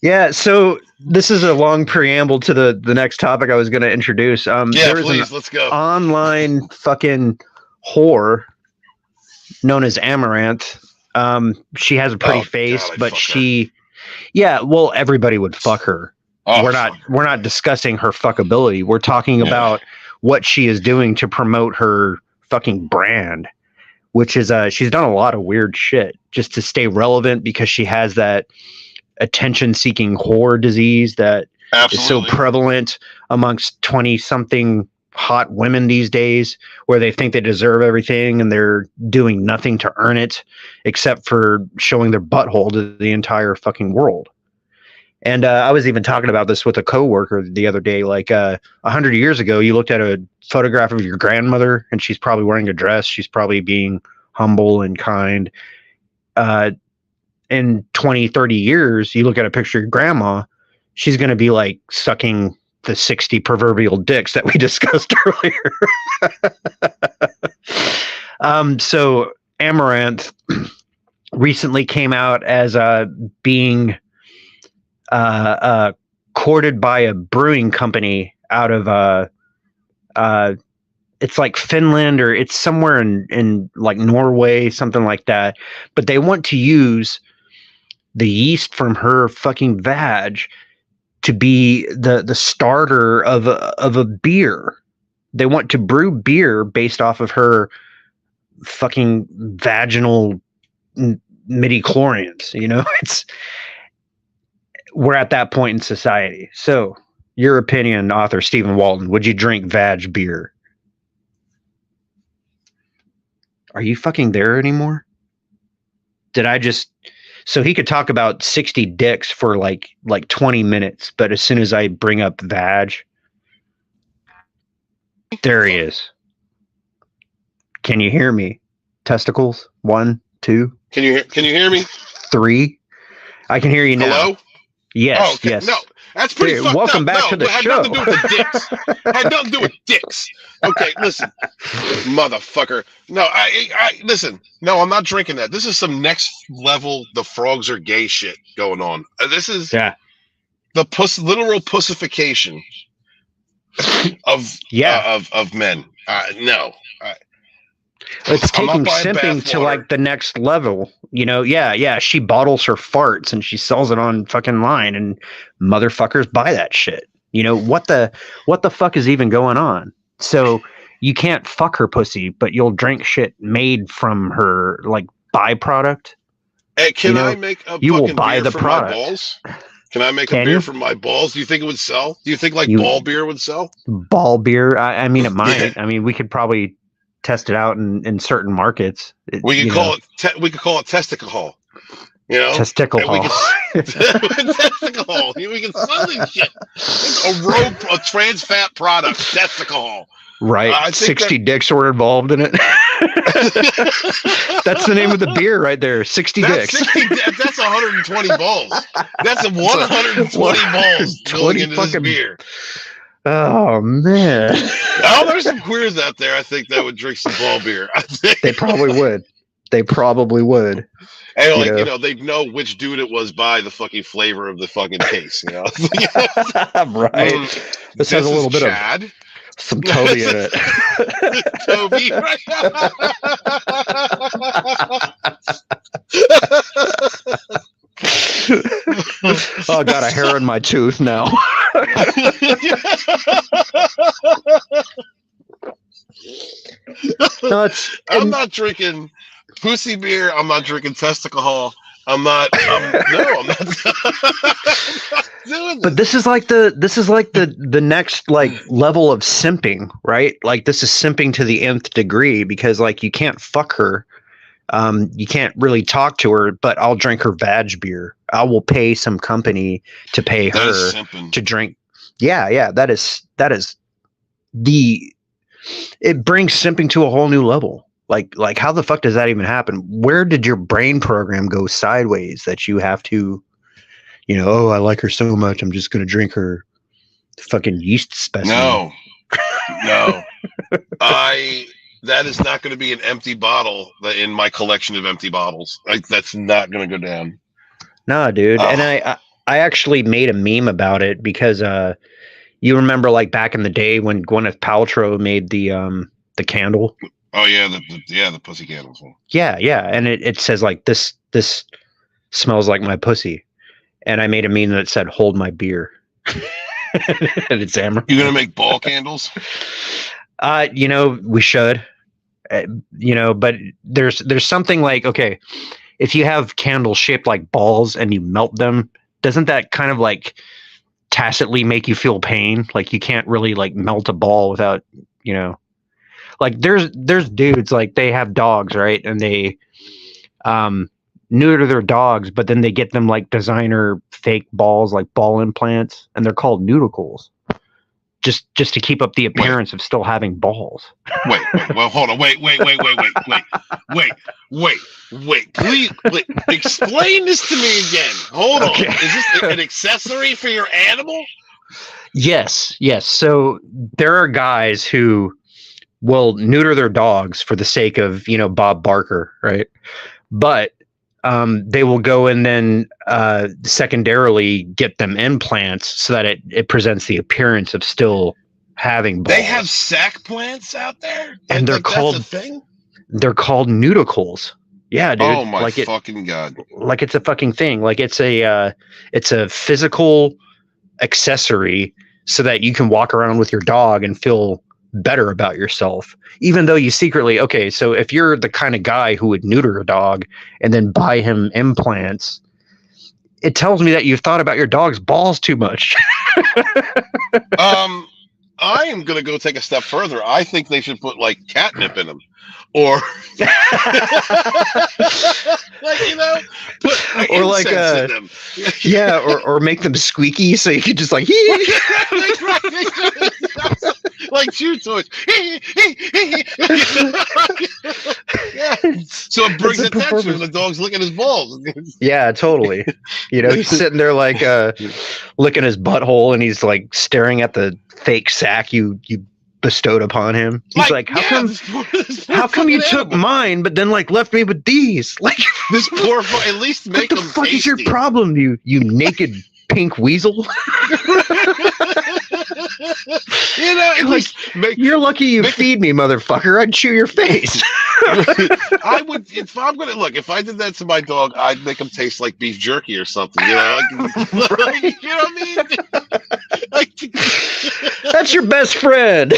Yeah, so this is a long preamble to the next topic I was going to introduce. Please, let's go. Online fucking whore known as Amaranth. She has a pretty face, but everybody would fuck her. Oh, we're not discussing her fuckability. We're talking about what she is doing to promote her fucking brand, which is she's done a lot of weird shit just to stay relevant because she has that attention-seeking whore disease that is so prevalent amongst 20-something hot women these days, where they think they deserve everything and they're doing nothing to earn it except for showing their butthole to the entire fucking world. And I was even talking about this with a coworker the other day. Like 100 years ago, you looked at a photograph of your grandmother and she's probably wearing a dress. She's probably being humble and kind. In 20, 30 years, you look at a picture of your grandma, she's going to be like sucking the 60 proverbial dicks that we discussed earlier. So Amaranth recently came out as being courted by a brewing company out of it's like Finland, or it's somewhere in like Norway, something like that. But they want to use the yeast from her fucking vag to be the starter of a beer. They want to brew beer based off of her fucking vaginal midichlorians. You know, we're at that point in society. So, your opinion, author Stephen Walton, would you drink vag beer? Are you fucking there anymore? Did I just... So he could talk about 60 dicks for like 20 minutes, but as soon as I bring up vag, there he is. Can you hear me? Testicles? 1, 2. Can you hear me? 3. I can hear you now. Hello? Yes. Oh, okay. Yes. No, that's pretty fucked welcome up. back to the show. Had nothing to do with dicks. Had nothing to do with dicks. Okay, listen, motherfucker. No, I listen. No, I'm not drinking that. This is some next level. The frogs are gay shit going on. This is the literal pussification of men. No. It's taking simping to like the next level, you know. Yeah. She bottles her farts and she sells it on fucking line, and motherfuckers buy that shit. You know, what the fuck is even going on? So you can't fuck her pussy, but you'll drink shit made from her like byproduct. Hey, can I make a you fucking will buy beer the from product. my balls? Can I make a beer from my balls? Do you think it would sell? Do you think like ball beer would sell? Ball beer? I mean, it might. I mean, we could probably test it out in certain markets. We could call it testicle. You know, testicle. Testicle. We can sell this shit. It's a trans fat product. Testicle. Right. 60 dicks were involved in it. That's the name of the beer right there. 60 dicks. That's 120 balls. That's 120 balls going into this beer. Oh man! Oh, there's some queers out there. I think that would drink some ball beer. They probably would. And you know, they know which dude it was by the fucking flavor of the fucking case. You know, right? This has a little bit Chad. of some Toby in it. Toby, right? Oh, I got a hair in my tooth now. I'm not drinking pussy beer. I'm not drinking testicle. I'm not. No, I'm not. Doing But this is like the next like level of simping, right? Like this is simping to the nth degree because like you can't fuck her. You can't really talk to her, but I'll drink her vag beer. I will pay some company to pay That is her simping. to drink. Yeah, that is it brings simping to a whole new level. Like how the fuck does that even happen? Where did your brain program go sideways that you have to, oh, I like her so much, I'm just gonna drink her fucking yeast specimen. No. That is not going to be an empty bottle in my collection of empty bottles. That's not going to go down. Nah, dude. And I actually made a meme about it because you remember like back in the day when Gwyneth Paltrow made the candle. Oh yeah, the pussy candles. Yeah, and it says like this smells like my pussy, and I made a meme that said hold my beer, and it's Amber. You're gonna make ball candles? We should, but there's something like, okay, if you have candles shaped like balls and you melt them, doesn't that kind of like tacitly make you feel pain? Like you can't really like melt a ball without, like there's dudes like they have dogs, right? And they neuter their dogs, but then they get them like designer fake balls, like ball implants, and they're called nudicles. Just to keep up the appearance of still having balls. Wait. Well, hold on. Wait. Please, explain this to me again. Hold on. Is this an accessory for your animal? Yes. So there are guys who will neuter their dogs for the sake of, Bob Barker, right? But they will go and then secondarily get them implants so that it presents the appearance of still having balls. They have sack plants out there, and they're called that's a thing? They're called nudicles. Yeah, dude. Oh my like fucking god! Like it's a fucking thing. Like it's a physical accessory so that you can walk around with your dog and feel better about yourself, even though you secretly, okay, so if you're the kind of guy who would neuter a dog and then buy him implants, it tells me that you've thought about your dog's balls too much. I am gonna go take a step further. I think they should put like catnip in them, or put or like incense in them. Yeah, or make them squeaky so you could just like like chew toys. Yeah. So it brings attention when the dog's licking his balls. Yeah, totally. He's sitting there like licking his butthole and he's like staring at the fake sack you bestowed upon him. He's like, how come you took mine but then like left me with these? Like this poor at least make what them the fuck tasty. Is your problem, you naked pink weasel? You're lucky you feed me, motherfucker. I'd chew your face. I would, if I'm gonna look. If I did that to my dog, I'd make him taste like beef jerky or something. Right? You know what I mean? That's your best friend.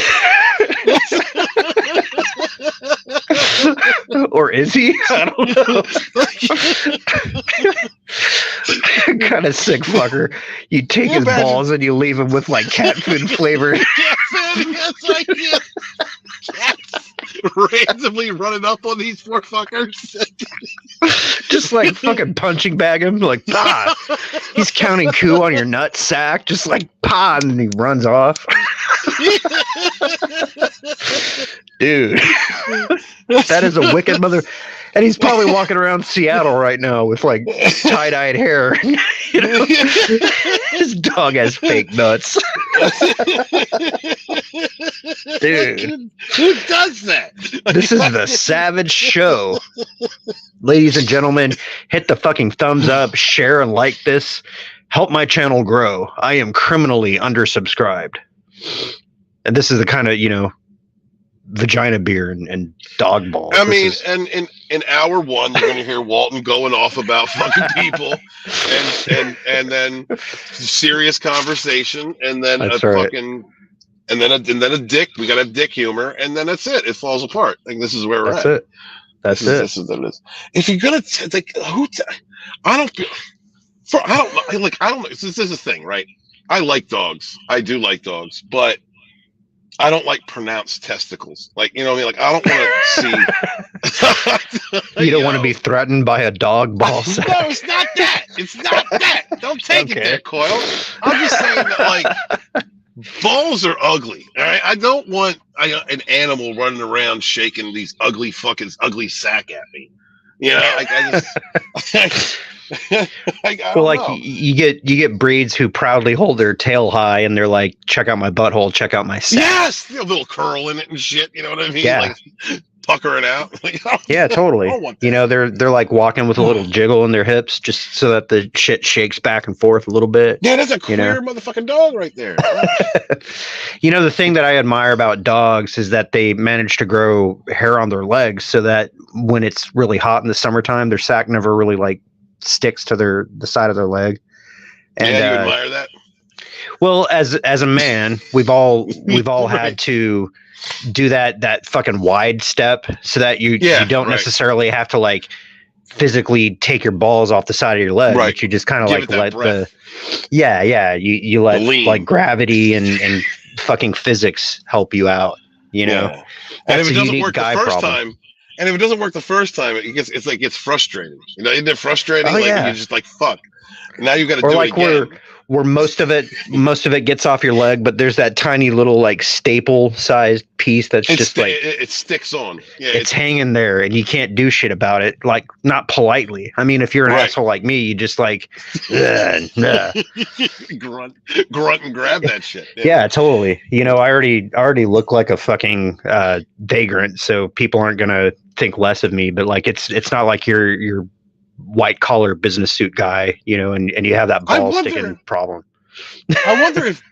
Or is he? I don't know. Kind of sick fucker. You take his balls and you leave him with like cat food flavor. Cats randomly running up on these poor fuckers. Just like fucking punching bag him, like pa. He's counting coup on your nut sack, just like pa, and he runs off. Dude, that is a wicked mother. And he's probably walking around Seattle right now with like tie-dyed hair. His dog has fake nuts. Dude, who does that? This is the Savage Show. Ladies and gentlemen, hit the fucking thumbs up, share and like this. Help my channel grow. I am criminally undersubscribed. And this is the kind of, vagina beer and dog balls. I mean, and in hour one, you're going to hear Walton going off about fucking people, and then serious conversation, and then fucking, and then a dick. We got a dick humor, and then that's it. It falls apart. Like this is where we're at. That's it. This is what it is. If you're gonna I don't feel. I don't. This is a thing, right? I like dogs. I do like dogs, but I don't like pronounced testicles. Like, you know what I mean? Like, I don't want to see. You don't want to be threatened by a dog ball sack. No, it's not that. It's not that. Don't take it there, Coyle. I'm just saying that, like, balls are ugly. All right, I don't want an animal running around shaking these ugly sack at me. You know, like I just. Well, like you get breeds who proudly hold their tail high and they're like, check out my butthole, check out my sack. Yes, a little curl in it and shit. You know what I mean? Yeah. Like pucker it out. Like, yeah, totally. You know, they're like walking with a little jiggle in their hips just so that the shit shakes back and forth a little bit. Yeah, that's a queer motherfucking dog right there. You know, the thing that I admire about dogs is that they manage to grow hair on their legs so that when it's really hot in the summertime, their sack never really like sticks to the side of their leg. And yeah, you admire that? Well, as a man, we've all had to do that fucking wide step so that you don't necessarily have to like physically take your balls off the side of your leg, but you just kind of like let breath. You let like gravity and fucking physics help you out, you know. Yeah. And if it doesn't work the first time, and if it doesn't work the first time, it gets frustrating. You know, isn't it frustrating? Oh, yeah. You're just like, fuck. Now you got to do it again. Where most of it gets off your leg, but there's that tiny little like staple sized piece that's it sticks on. Yeah, it's hanging there, and you can't do shit about it. Like, not politely. I mean, if you're an asshole like me, you just like grunt and grab that shit. Yeah, totally. You know, I already look like a fucking vagrant, so people aren't gonna think less of me. But like, it's not like you're white collar business suit guy, you know, and you have that ball sticking problem. I wonder if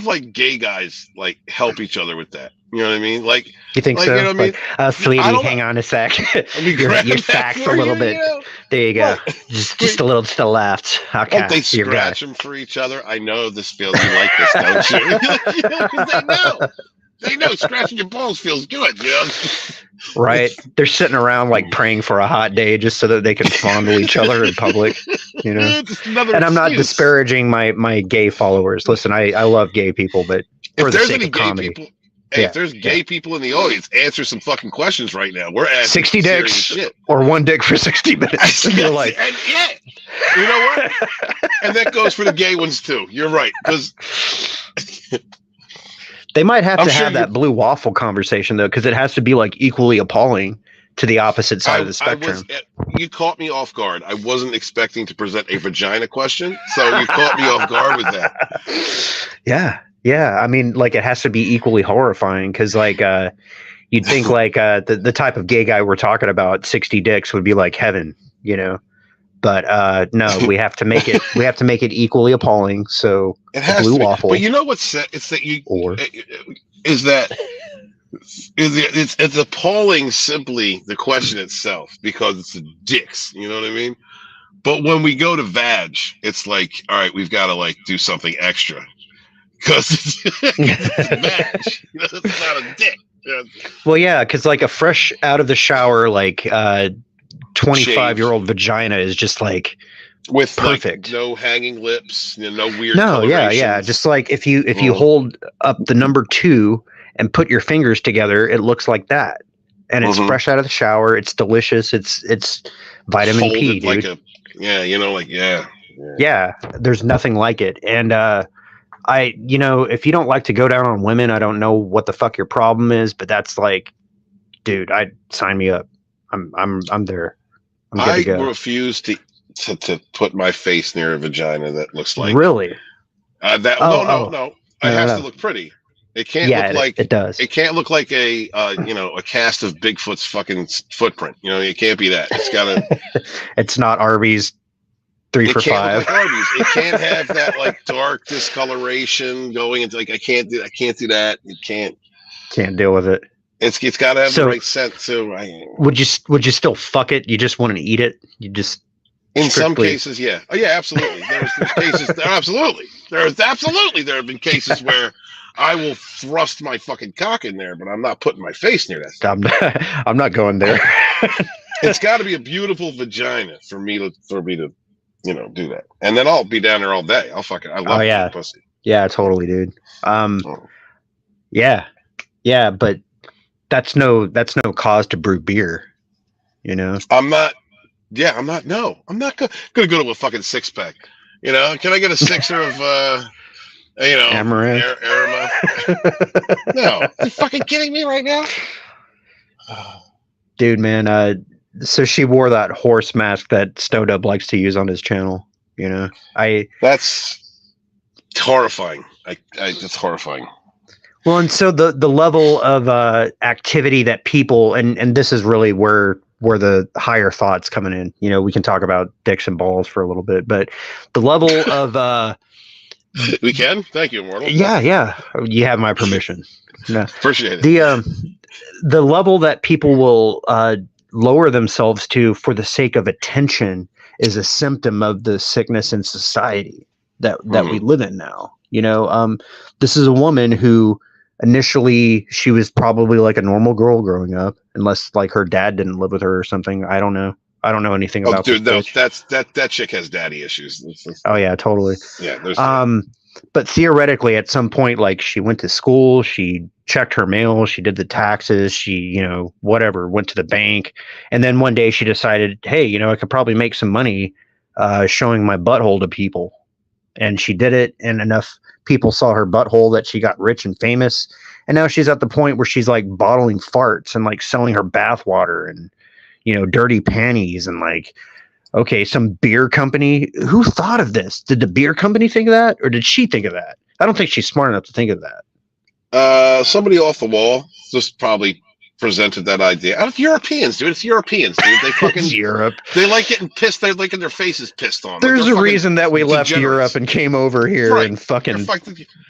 like gay guys like help each other with that. You know what I mean? Like, you think so? You know what I mean? Sweetie, hang on a sec. your sack's a little bit. You know? There you go. Just a little to the left. Okay. Don't they scratch them for each other? I know this feels. You like this, don't you? Because they know scratching your balls feels good. You know. Right, they're sitting around like praying for a hot day just so that they can fondle each other in public, you know. And I'm not disparaging my gay followers. Listen, I love gay people, but for the sake of comedy, if there's gay people in the audience, answer some fucking questions right now. We're asking 60 dicks shit. Or one dick for 60 minutes. You know what? And that goes for the gay ones too. You're right, because. They might have to have that blue waffle conversation, though, because it has to be like equally appalling to the opposite side of the spectrum. You caught me off guard. I wasn't expecting to present a vagina question, so you caught me off guard with that. Yeah. I mean, like, it has to be equally horrifying because, like, you'd think like the type of gay guy we're talking about, 60 dicks, would be like heaven, you know. But no, we have to make it. We have to make it equally appalling. So it has blue to be. waffle. But you know what's it's that you or is that it's appalling simply the question itself because it's the dicks. You know what I mean? But when we go to vag, it's like, all right, we've got to like do something extra because it's vag. You know, it's not a dick. Well, yeah, because like a fresh out of the shower, like 25-year-old vagina is just like with perfect. Like, no hanging lips, you know, no weird. No, yeah. Just like if you hold up the number 2 and put your fingers together, it looks like that, and it's fresh out of the shower. It's delicious. It's vitamin P, dude. Yeah. There's nothing like it, and if you don't like to go down on women, I don't know what the fuck your problem is, but that's like, dude, I'd sign me up. I'm there. I'm good to go. Refuse to put my face near a vagina that looks like really. No. It has to look pretty. It can't look like it does. It can't look like a cast of Bigfoot's fucking footprint. You know, it can't be that. It's gotta. It's not Arby's 3 for $5. Like Arby's. It can't have that like dark discoloration going into like I can't do that. You can't deal with it. It's got to have the right scent too. Would you still fuck it? You just want to eat it? You just some cases, yeah. Oh yeah, absolutely. There's cases. Absolutely. There have been cases where I will thrust my fucking cock in there, but I'm not putting my face near that stuff. I'm not going there. It's got to be a beautiful vagina for me to do that. And then I'll be down there all day. I love eating pussy. Yeah, totally, dude. Oh. Yeah, but that's no cause to brew beer, I'm not no. I'm not gonna go to a fucking 6-pack. Can I get a 6er of Amaranth. Arima? No. Are you fucking kidding me right now? Dude, man, so she wore that horse mask that Snowdub likes to use on his channel, That's horrifying. That's horrifying. Well, and so the level of activity that people and this is really where the higher thoughts coming in. We can talk about dicks and balls for a little bit, but the level of we can. Thank you, Immortal. Yeah. You have my permission. No. Appreciate it. The level that people will lower themselves to for the sake of attention is a symptom of the sickness in society that we live in now. This is a woman who initially she was probably like a normal girl growing up, unless like her dad didn't live with her or something. I don't know anything about. Dude, no, that chick has daddy issues. Oh yeah, totally. Yeah, there's but theoretically, at some point, like she went to school, she checked her mail, she did the taxes, she whatever, went to the bank, and then one day she decided, hey, I could probably make some money showing my butthole to people, and she did it, and enough people saw her butthole that she got rich and famous, and now she's at the point where she's like bottling farts and like selling her bath water and dirty panties and like, okay, some beer company, who thought of this? Did the beer company think of that, or did she think of that? I don't think she's smart enough to think of that. Somebody off the wall just probably presented that idea. Out of Europeans, dude. It's Europeans, dude. They fucking Europe. They like getting pissed. They like getting their faces pissed on. There's a reason that we left Europe and came over here and fucking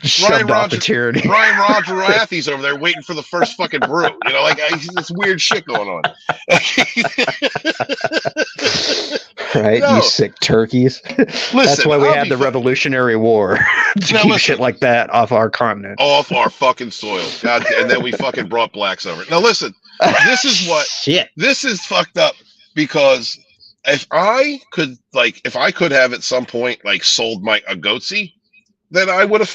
shoved off the tyranny. Ryan Roger Rathy's over there waiting for the first fucking brew. This weird shit going on. Right, No. you sick turkeys. That's why we had the Revolutionary War to keep shit like that off our continent, off our fucking soil. God, and then we fucking brought blacks over. Now listen, this is what shit. This is fucked up because if I could have at some point like sold a goatsy, then I would have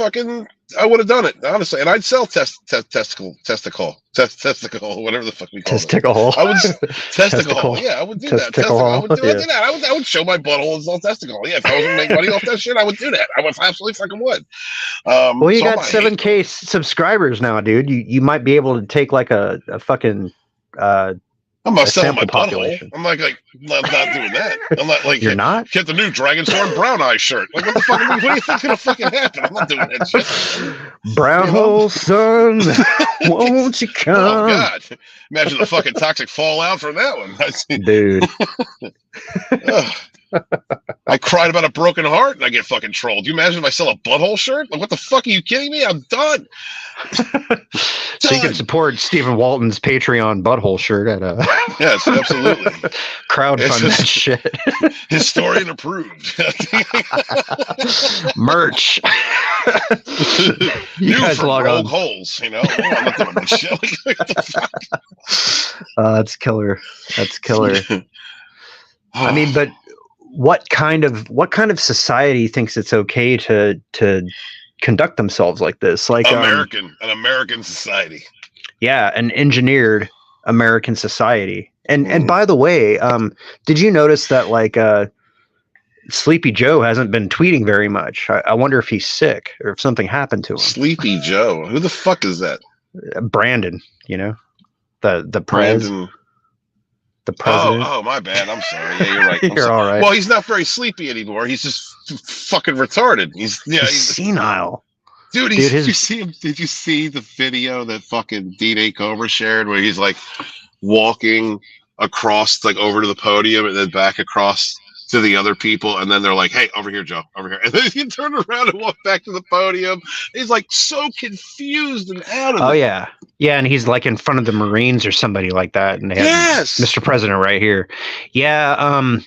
done it, honestly, and I'd sell testicle, whatever the fuck we call testicle. it. I would testicle. Yeah, I would do that. I would do that. I would show my butthole as all testicle. Yeah, if I was gonna make money off that shit, I would do that. I would absolutely fucking would. Well, you got 7K subscribers now, dude. You might be able to take like a fucking. I'm not selling my butthole. I'm not doing that. I'm not like you're not. Get the new Dragon Sword Brown Eye shirt. Like what the fuck? What do you think's gonna fucking happen? I'm not doing that shit. Brown hole, son, won't you come? Oh God! Imagine the fucking toxic fallout from that one, dude. I cried about a broken heart and I get fucking trolled. You imagine if I sell a butthole shirt? Like, what the fuck are you kidding me? I'm done. So you can support Stephen Walton's Patreon butthole shirt at yes, absolutely. Crowdfund that shit. Historian approved. Merch. You guys log on. Holes, I'm not doing that shit. What the fuck? That's killer. That's killer. I mean, but what kind of society thinks it's okay to conduct themselves like this? Like an American society. Yeah, an engineered American society. And by the way, did you notice that like Sleepy Joe hasn't been tweeting very much? I wonder if he's sick or if something happened to him. Sleepy Joe, who the fuck is that? Brandon, the Brandon. The president. Oh, my bad. I'm sorry. Yeah, you're right. You're all right. Well, he's not very sleepy anymore. He's just fucking retarded. He's senile. Dude, did you see him? Did you see the video that fucking D-Day Cobra shared where he's like walking across like over to the podium and then back across to the other people, and then they're like, "Hey, over here, Joe, over here," and then he turned around and walked back to the podium. He's like so confused and out of it. Yeah, and he's like in front of the Marines or somebody like that, and they have Mr. President right here. Yeah, I'm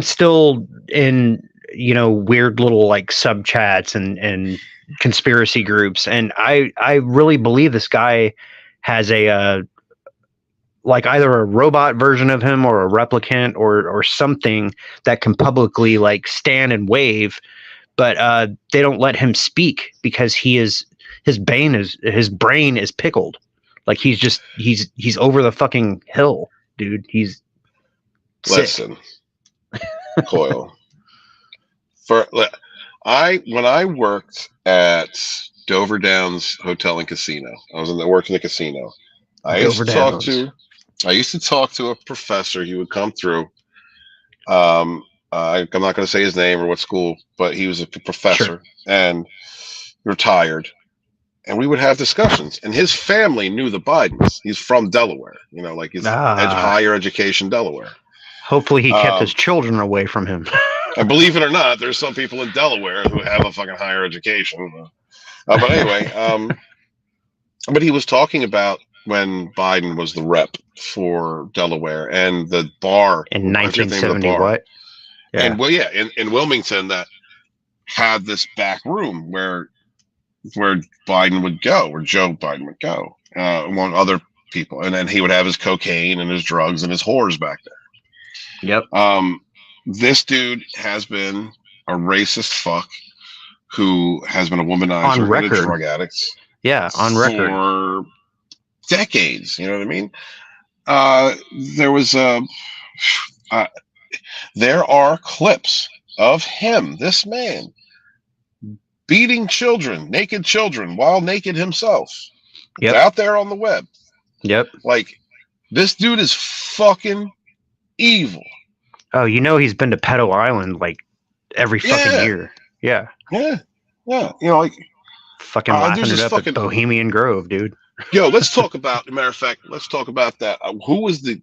still in weird little like sub chats and conspiracy groups, and I really believe this guy has a like either a robot version of him or a replicant or something that can publicly like stand and wave, but they don't let him speak because his brain is pickled. Like he's over the fucking hill, dude. He's sick. Listen, Coil. When I worked at Dover Downs Hotel and Casino, I worked in the casino. I used to talk to a professor. He would come through. I'm not going to say his name or what school, but he was a professor and retired. And we would have discussions. And his family knew the Bidens. He's from Delaware, like he's higher education Delaware. Hopefully he kept his children away from him. And believe it or not, there's some people in Delaware who have a fucking higher education. But anyway, but he was talking about when Biden was the rep for Delaware and the bar in 1970. What? Yeah. And in Wilmington that had this back room where Biden would go, where Joe Biden would go, among other people, and then he would have his cocaine and his drugs and his whores back there. Yep. This dude has been a racist fuck who has been a womanizer and a drug addict. Yeah, on record for decades. You know what I mean? There are clips of him, this man, beating children, naked children, while naked himself. Yep. It's out there on the web. Yep. Like, this dude is fucking evil. Oh, he's been to Pedo Island like every fucking year. Yeah. Yeah. Yeah. Like fucking laughing it up at Bohemian Grove, dude. Yo, let's talk about, matter of fact, let's talk about that. Who was the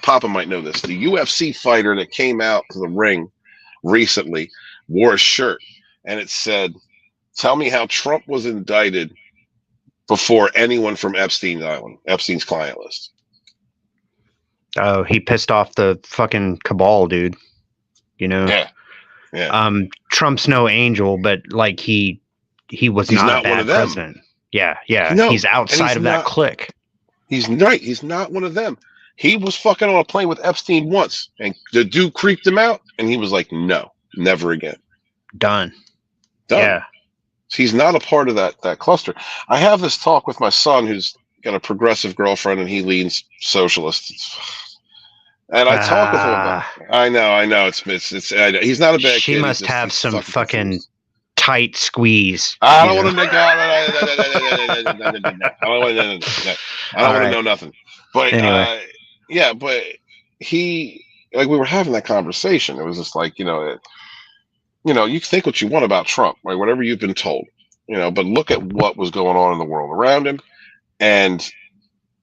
Papa might know this, the UFC fighter that came out to the ring recently, wore a shirt and it said, "Tell me how Trump was indicted before anyone from Epstein's client list." Oh, he pissed off the fucking cabal, dude. Yeah. Trump's no angel, but like he was not a bad president. Yeah. No, he's outside of that clique. He's right. He's not one of them. He was fucking on a plane with Epstein once, and the dude creeped him out, and he was like, "No, never again." Done. Yeah. He's not a part of that cluster. I have this talk with my son who's got a progressive girlfriend and he leans socialist. And I talk with him about I know. It's he's not a bad kid. She must have some fucking tight squeeze. I don't want to I don't want to know nothing. But anyway. But he, like, we were having that conversation. It was just like, you think what you want about Trump, right? Whatever you've been told, but look at what was going on in the world around him and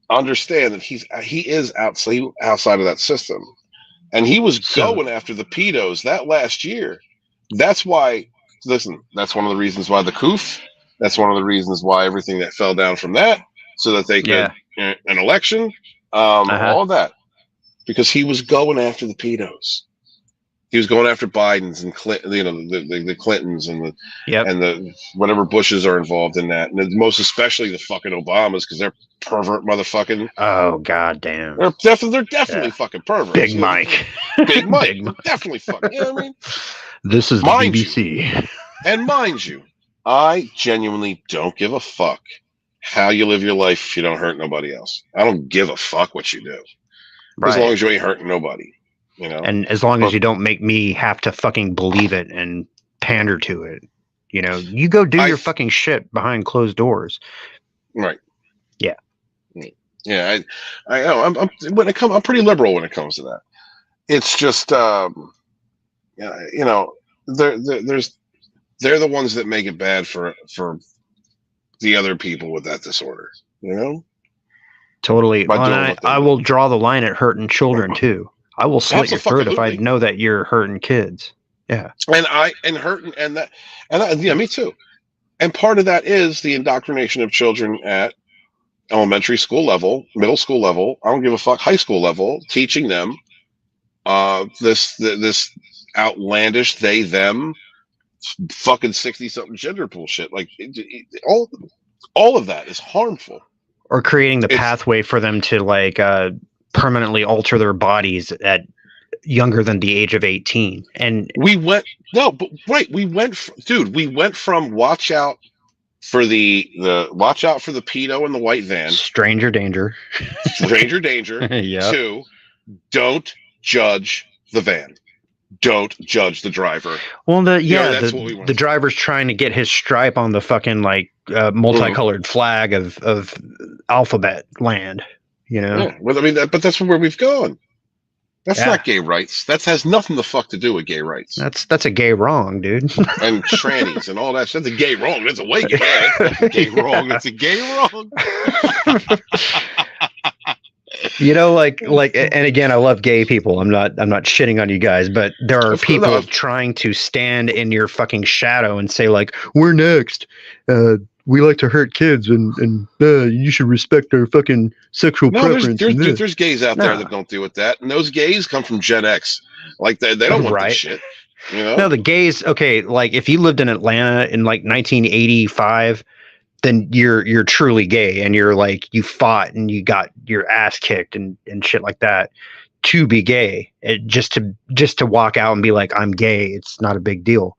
understand that he is outside of that system. And he was going after the pedos that last year. That's why, listen, that's one of the reasons why the COOF, that's one of the reasons why everything that fell down from that, so that they could, an election, all of that, because he was going after the pedos. He was going after Biden's and Clinton, the Clintons and the whatever Bushes are involved in that, and most especially the fucking Obamas, because they're pervert motherfucking. Oh goddamn! They're definitely fucking perverts. Big Mike, Big Mike, definitely fucking. You know what I mean? This is the BBC. And mind you, I genuinely don't give a fuck how you live your life if you don't hurt nobody else. I don't give a fuck what you do, as long as you ain't hurting nobody. And as long as you don't make me have to fucking believe it and pander to it, you go do your fucking shit behind closed doors. Right. Yeah. Yeah. I know. I'm pretty liberal when it comes to that. It's just, they're the ones that make it bad for the other people with that disorder, Totally. I will draw the line at hurting children too. I will slit your throat if I know that you're hurting kids. Yeah. Me too. And part of that is the indoctrination of children at elementary school level, middle school level, I don't give a fuck, high school level, teaching them this outlandish they them fucking 60-something gender bullshit. Like all of that is harmful. or creating the pathway for them to like permanently alter their bodies at younger than the age of 18. And we went from watch out for the pedo in the white van, stranger danger yep. to don't judge the van, don't judge the driver. Well, the driver's trying to get his stripe on the fucking like multicolored flag of alphabet land, you know. Yeah. Well, I mean, but that's where we've gone. That's not gay rights. That has nothing the fuck to do with gay rights. That's a gay wrong, dude. And trannies and all that. That's a gay wrong. That's a way gay. That's a gay wrong. It's a gay wrong. You know, like, and again, I love gay people. I'm not shitting on you guys, but there are people trying to stand in your fucking shadow and say like, we're next. We like to hurt kids, and you should respect our fucking sexual preference. There's gays out there that don't deal with that, and those gays come from Gen X. Like they don't want this shit. You know? No, the gays. Okay, like if you lived in Atlanta in like 1985, then you're truly gay, and you're like you fought and you got your ass kicked and shit like that to be gay. Just to walk out and be like, I'm gay. It's not a big deal.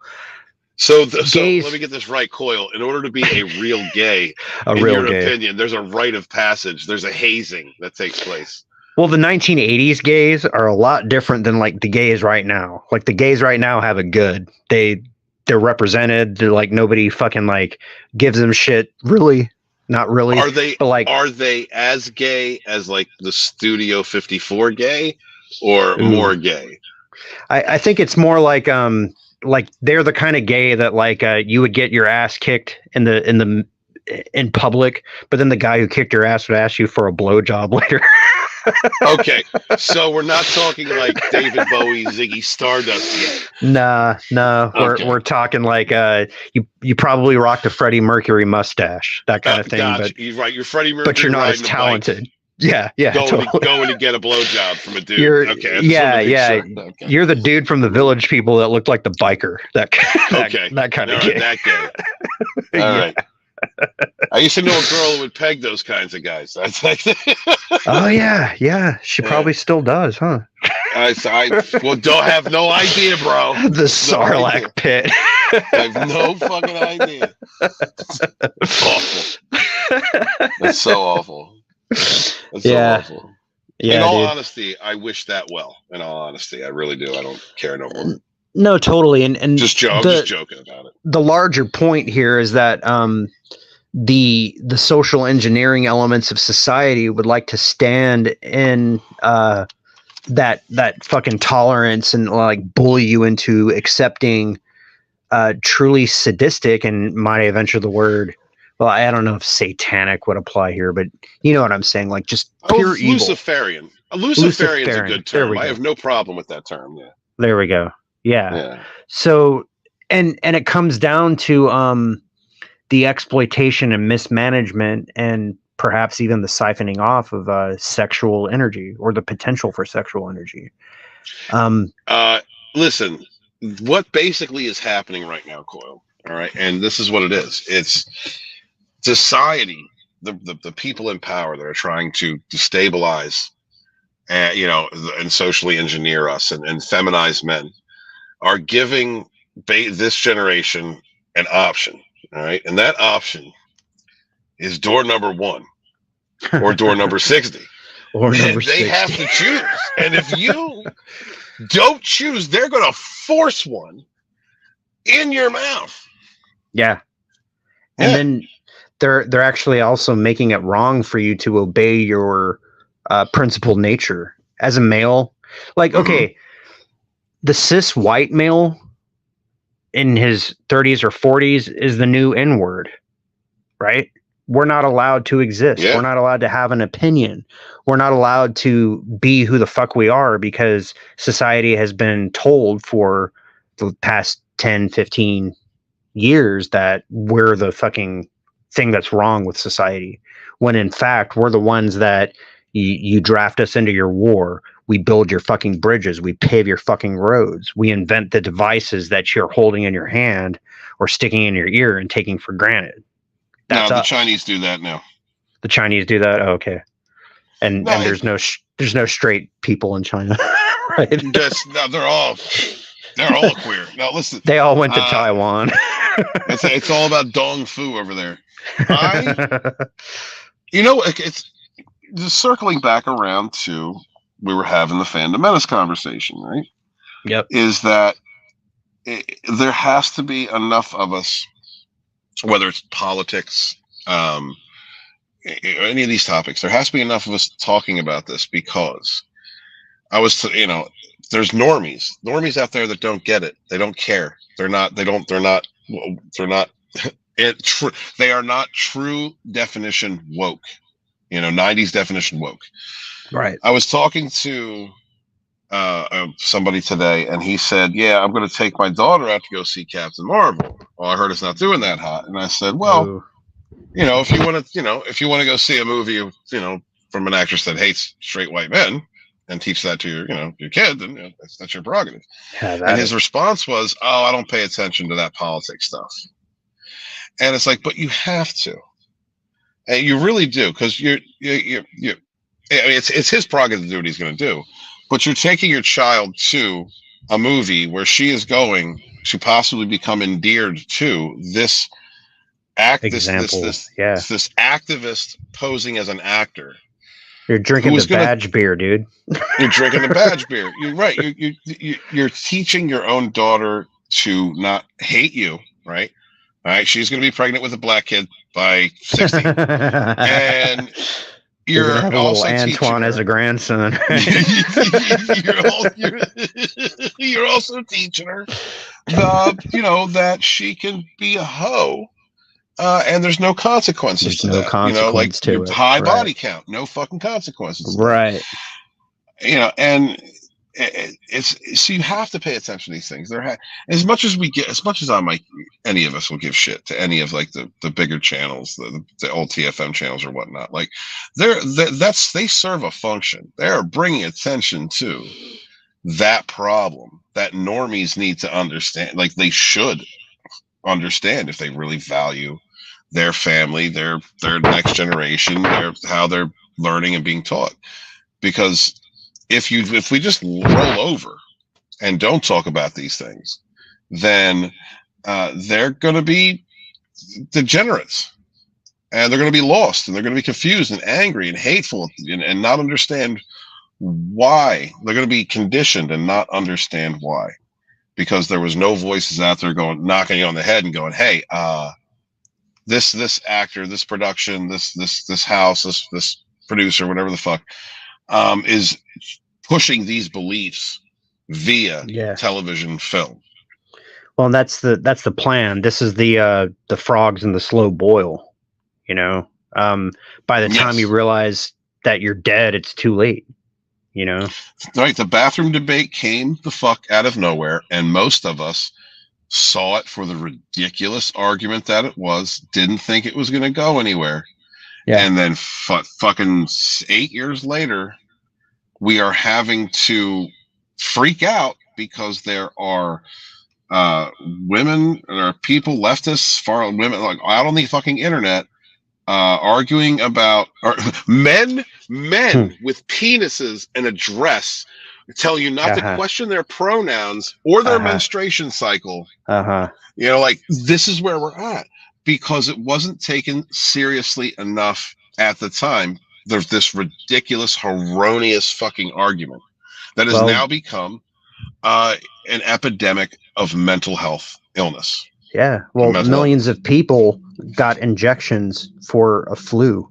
So let me get this right, Coyle. In order to be a real gay, in your opinion, there's a rite of passage. There's a hazing that takes place. Well, the 1980s gays are a lot different than like the gays right now. Like the gays right now have it good. They're represented. They're like nobody fucking like gives them shit. Really, not really. Are they? But like, are they as gay as like the Studio 54 gay, or more gay? I think it's more like they're the kind of gay that like you would get your ass kicked in public, but then the guy who kicked your ass would ask you for a blowjob later. Okay, so we're not talking like David Bowie, Ziggy Stardust yet. No, okay. We're talking like you probably rocked a Freddie Mercury mustache, that kind of thing. But you're right, you're Freddie Mercury, but you're not as talented. Yeah, going to get a blowjob from a dude. Okay, You're the dude from the Village People that looked like the biker. That kind of gay. That gay. All right. I used to know a girl who would peg those kinds of guys. Oh yeah. She probably still does, huh? I don't have no idea, bro. The Sarlacc pit. I have no fucking idea. It's awful. That's so awful. That's so awful. Yeah, in all honesty, I wish that well. In all honesty, I really do. I don't care no more. No, totally. And I'm just joking about it. The larger point here is that the social engineering elements of society would like to stand in that fucking tolerance and like bully you into accepting truly sadistic, and might I venture the word, well, I don't know if satanic would apply here, but you know what I'm saying, like just pure evil. Luciferian. Luciferian is a good term. I have no problem with that term. Yeah. There we go. Yeah. So, and it comes down to the exploitation and mismanagement, and perhaps even the siphoning off of sexual energy, or the potential for sexual energy. Listen, what basically is happening right now, Coyle, all right, and this is what it is. It's society, the people in power that are trying to destabilize and socially engineer us and feminize men, are giving this generation an option, all right? And that option is door number 1 or door number 60. Or number 60. They have to choose. And if you don't choose, they're going to force one in your mouth. Yeah. And then they're actually also making it wrong for you to obey your principal nature as a male. Like, okay, the cis white male in his 30s or 40s is the new N-word, right? We're not allowed to exist. Yeah. We're not allowed to have an opinion. We're not allowed to be who the fuck we are, because society has been told for the past 10, 15 years that we're the fucking thing that's wrong with society, when in fact we're the ones that you draft us into your war. We build your fucking bridges. We pave your fucking roads. We invent the devices that you're holding in your hand or sticking in your ear and taking for granted. That's the Chinese do that now. The Chinese do that. Oh, okay. And No, there's no straight people in China, right? they're all queer. Now listen, They all went to Taiwan. it's all about dong fu over there. It's just circling back around to we were having the Fandom Menace conversation, right? Yep. Is that there has to be enough of us, whether it's politics, any of these topics, there has to be enough of us talking about this, because there's normies out there that don't get it. They don't care. They are not true definition woke, 90s definition woke. Right. I was talking to somebody today, and he said, yeah, I'm going to take my daughter out to go see Captain Marvel. Well, I heard it's not doing that hot. And I said, well, Ooh. if you want to go see a movie, from an actress that hates straight white men and teach that to your kid, then that's your prerogative. Yeah, and his response was, oh, I don't pay attention to that politics stuff. And it's like, but you have to, and you really do, because it's his prerogative to do what he's going to do, but you're taking your child to a movie where she is going to possibly become endeared to this this activist posing as an actor. You're drinking the badge beer, dude. You're drinking the badge beer. You're right. You're teaching your own daughter to not hate you, right? All right. She's going to be pregnant with a black kid by 16, and you're have a also little Antoine as a grandson. you're also teaching her, that she can be a hoe. And there's no consequences to that. High body count, no fucking consequences. Right. And it's so you have to pay attention to these things. As much as any of us will give shit to any of like the bigger channels, the old TFM channels or whatnot. Like they serve a function. They're bringing attention to that problem that normies need to understand. Like they should understand if they really value their family, their next generation, how they're learning and being taught. Because if we just roll over and don't talk about these things, then they're going to be degenerates, and they're going to be lost, and they're going to be confused and angry and hateful and not understand why. They're going to be conditioned and not understand why, because there was no voices out there knocking you on the head and going, hey, this actor, this production, this house, this producer, whatever the fuck, is pushing these beliefs via television film. Well, and that's the plan. This is the frogs in the slow boil. By the time you realize that you're dead, it's too late. Right. The bathroom debate came the fuck out of nowhere, and most of us saw it for the ridiculous argument that it was, didn't think it was going to go anywhere. Yeah. And then fucking 8 years later, we are having to freak out because there are women, there are people, leftists, far women, like out on the fucking internet, arguing about men with penises and a dress, tell you not to question their pronouns or their menstruation cycle. Like this is where we're at, because it wasn't taken seriously enough at the time. There's this ridiculous, erroneous fucking argument that has now become an epidemic of mental health illness. Yeah. Well, millions of people got injections for a flu,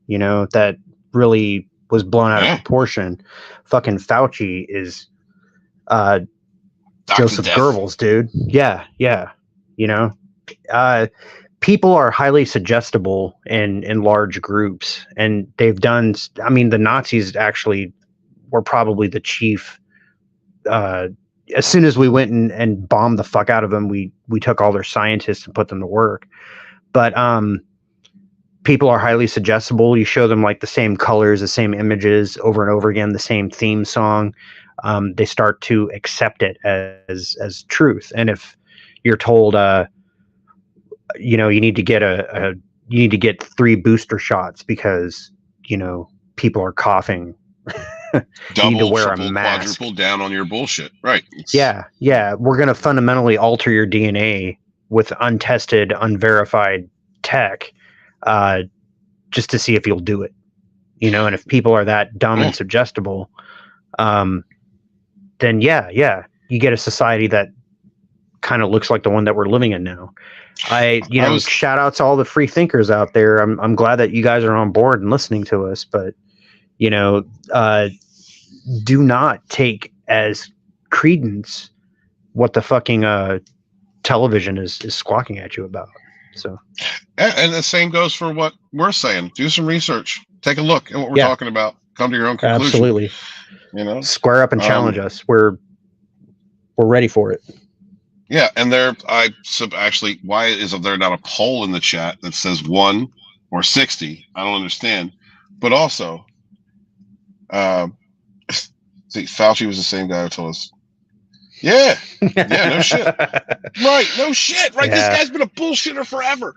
that really was blown out of proportion. Fucking Fauci is Joseph Goebbels, dude. Yeah. People are highly suggestible in large groups, and they've done. I mean, the Nazis actually were probably the chief. As soon as we went and bombed the fuck out of them, we took all their scientists and put them to work. But people are highly suggestible. You show them like the same colors, the same images over and over again, the same theme song. They start to accept it as truth. And if you're told, you need to get a you need to get 3 booster shots because, you know, people are coughing. Double, you need to wear triple, a mask. quadruple down on your bullshit. Right. Yeah. We're going to fundamentally alter your DNA with untested, unverified tech, just to see if you'll do it. You know, and if people are that dumb and suggestible, then you get a society that kind of looks like the one that we're living in now. Shout out to all the free thinkers out there. I'm glad that you guys are on board and listening to us, but you know, do not take as credence what the fucking television is squawking at you about. So, and the same goes for what we're saying. Do some research. Take a look at what we're talking about. Come to your own conclusion. Absolutely. You know, square up and challenge us. We're ready for it. Yeah, and why is there not a poll in the chat that says 1 or 60? I don't understand. But also, see, Fauci was the same guy who told us. Yeah, no shit. Right, no shit. Right, This guy's been a bullshitter forever.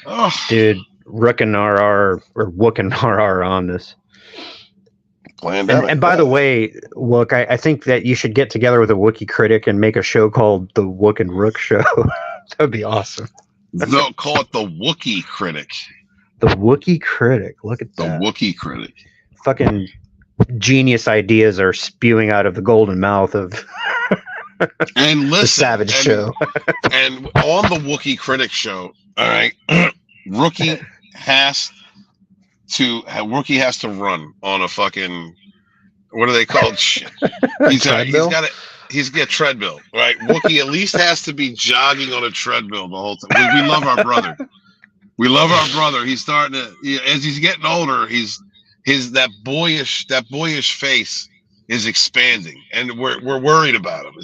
Oh. Dude, Rook and RR on this. And by the way, look, I think that you should get together with a Wookiee critic and make a show called the Wook and Rook Show. That would be awesome. No, call it the Wookiee Critic. The Wookiee Critic. Look at that. The Wookiee Critic. Fucking genius ideas are spewing out of the golden mouth of and listen, the Savage Show. And on the Wookiee Critic Show, all right, Rookie has to run on a fucking, what are they called? He's got a treadmill, right? Wookiee at least has to be jogging on a treadmill the whole time. We love our brother. We love our brother. He's starting to, as he's getting older, that boyish face is expanding, and we're worried about him.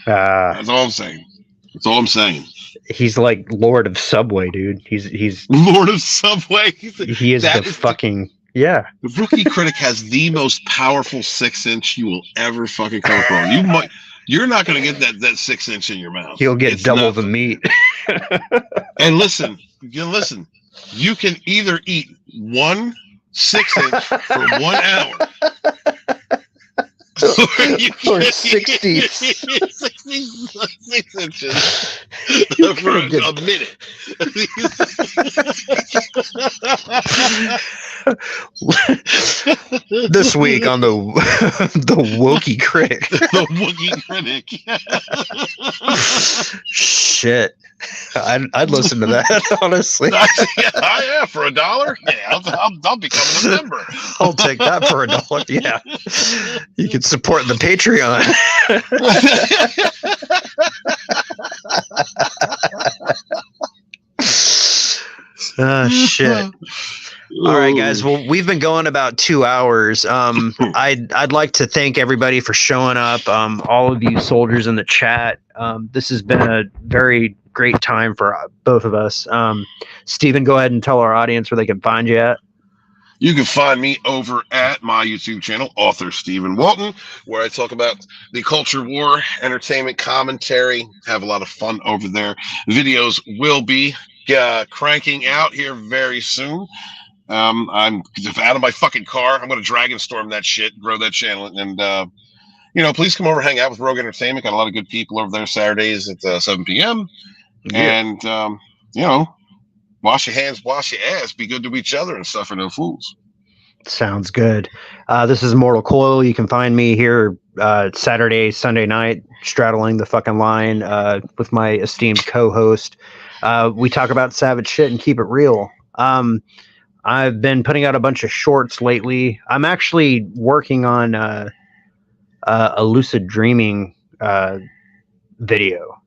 That's all I'm saying. That's all I'm saying. He's like Lord of Subway, dude. He's Lord of Subway. He is the fucking The Rookie Critic has the most powerful 6-inch you will ever fucking come across. You're not going to get that 6-inch in your mouth. He'll get double the meat. And listen. You can either eat 1 6-inch for 1 hour. Or 60 6 inches for a minute. This week on the Wookiee Critic. The Wookiee Critic. Shit. I'd listen to that, honestly. Yeah, for $1? Yeah, I'll become a member. I'll take that for $1. Yeah. You can support the Patreon. Shit. All right, guys. Well, we've been going about 2 hours. I'd like to thank everybody for showing up. All of you soldiers in the chat. This has been a very great time for both of us. Stephen, go ahead and tell our audience where they can find you at. You can find me over at my YouTube channel, Author Stephen Walton, where I talk about the culture war, entertainment commentary, have a lot of fun over there. Videos will be cranking out here very soon. I'm out of my fucking car. I'm going to Dragon Storm that shit, grow that channel. And, please come over, hang out with Rogue Entertainment. Got a lot of good people over there Saturdays at 7 p.m. Yeah. And, wash your hands, wash your ass, be good to each other, and suffer no fools. Sounds good. This is Mortal Coil. You can find me here Saturday, Sunday night, straddling the fucking line with my esteemed co-host. We talk about savage shit and keep it real. I've been putting out a bunch of shorts lately. I'm actually working on a lucid dreaming video.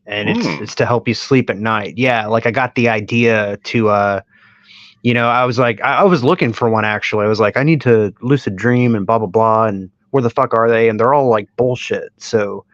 And it's to help you sleep at night. Yeah, like I got the idea to, I was like, I was looking for one actually. I was like, I need to lucid dream and blah blah blah, and where the fuck are they? And they're all like bullshit. So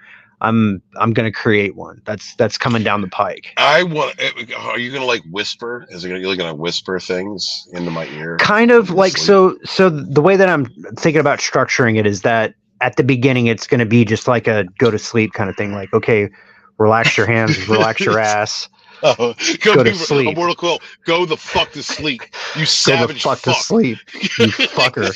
I'm gonna create one. That's coming down the pike. Are you gonna like whisper? You're gonna whisper things into my ear? Kind of like so. The way that I'm thinking about structuring it is that at the beginning it's gonna be just like a go to sleep kind of thing. Like, okay, relax your hands, relax your ass. Oh, Go to sleep. A mortal coil. Go the fuck to sleep. You Go savage the fuck to sleep, you fucker.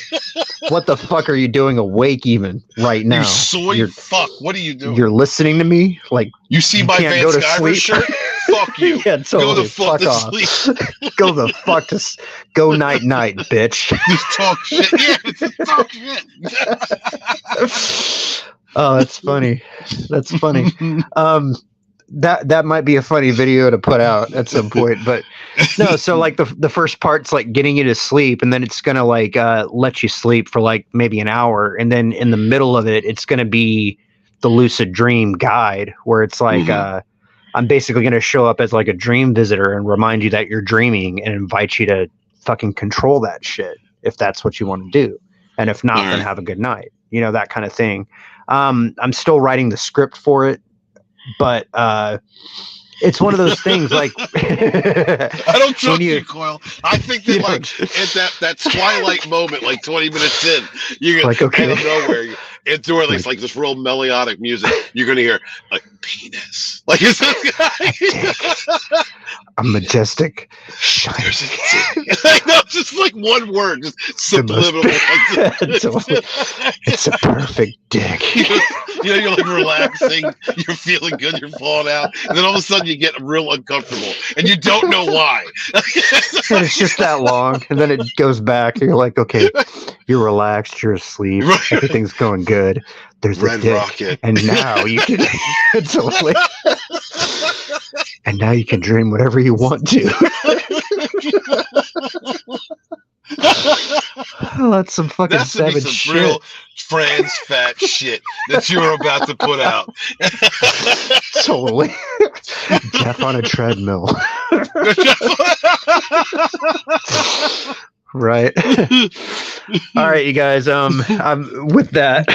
What the fuck are you doing awake even right now? You soy You're- fuck. What are you doing? You're listening to me? Like, You see you my can't Van go to Skyver sleep? shirt? Fuck you. yeah, Go totally. the fuck to off. sleep. Go the fuck to go night, bitch. Just talk shit. Yeah, just talk shit. Oh, that's funny. That's funny. That might be a funny video to put out at some point, but no. So like the first part's like getting you to sleep, and then it's gonna like let you sleep for like maybe an hour, and then in the middle of it, it's gonna be the lucid dream guide, where it's like I'm basically gonna show up as like a dream visitor and remind you that you're dreaming and invite you to fucking control that shit if that's what you want to do, and if not, then have a good night. You know, that kind of thing. I'm still writing the script for it. But it's one of those things like I don't trust you, Coil. I think that like at that twilight moment, like 20 minutes in, you're gonna like, okay. out of nowhere it's like this real melodic music. You're gonna hear like penis. Like is this guy? I'm majestic. There's I know, just like one word, just subliminal. It's a perfect dick. You know, you're like relaxing, you're feeling good, you're falling out, and then all of a sudden you get real uncomfortable, and you don't know why. And it's just that long, and then it goes back, and you're like, okay, you're relaxed, you're asleep, everything's going good. There's Red a dick, rocket. and now you can totally. And now you can dream whatever you want to. Oh, that's some fucking savage some shit. real trans fat shit that you were about to put out. Totally. Jeff on a treadmill. Right. All right, you guys. With that,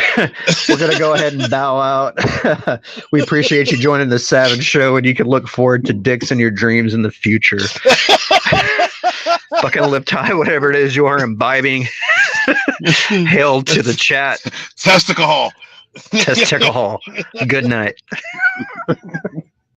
we're gonna go ahead and bow out. We appreciate you joining the Savage Show, and you can look forward to dicks in your dreams in the future. Fucking lip tie, whatever it is you are imbibing. Hail to the chat. Testicle hall. Testicle hall. Good night.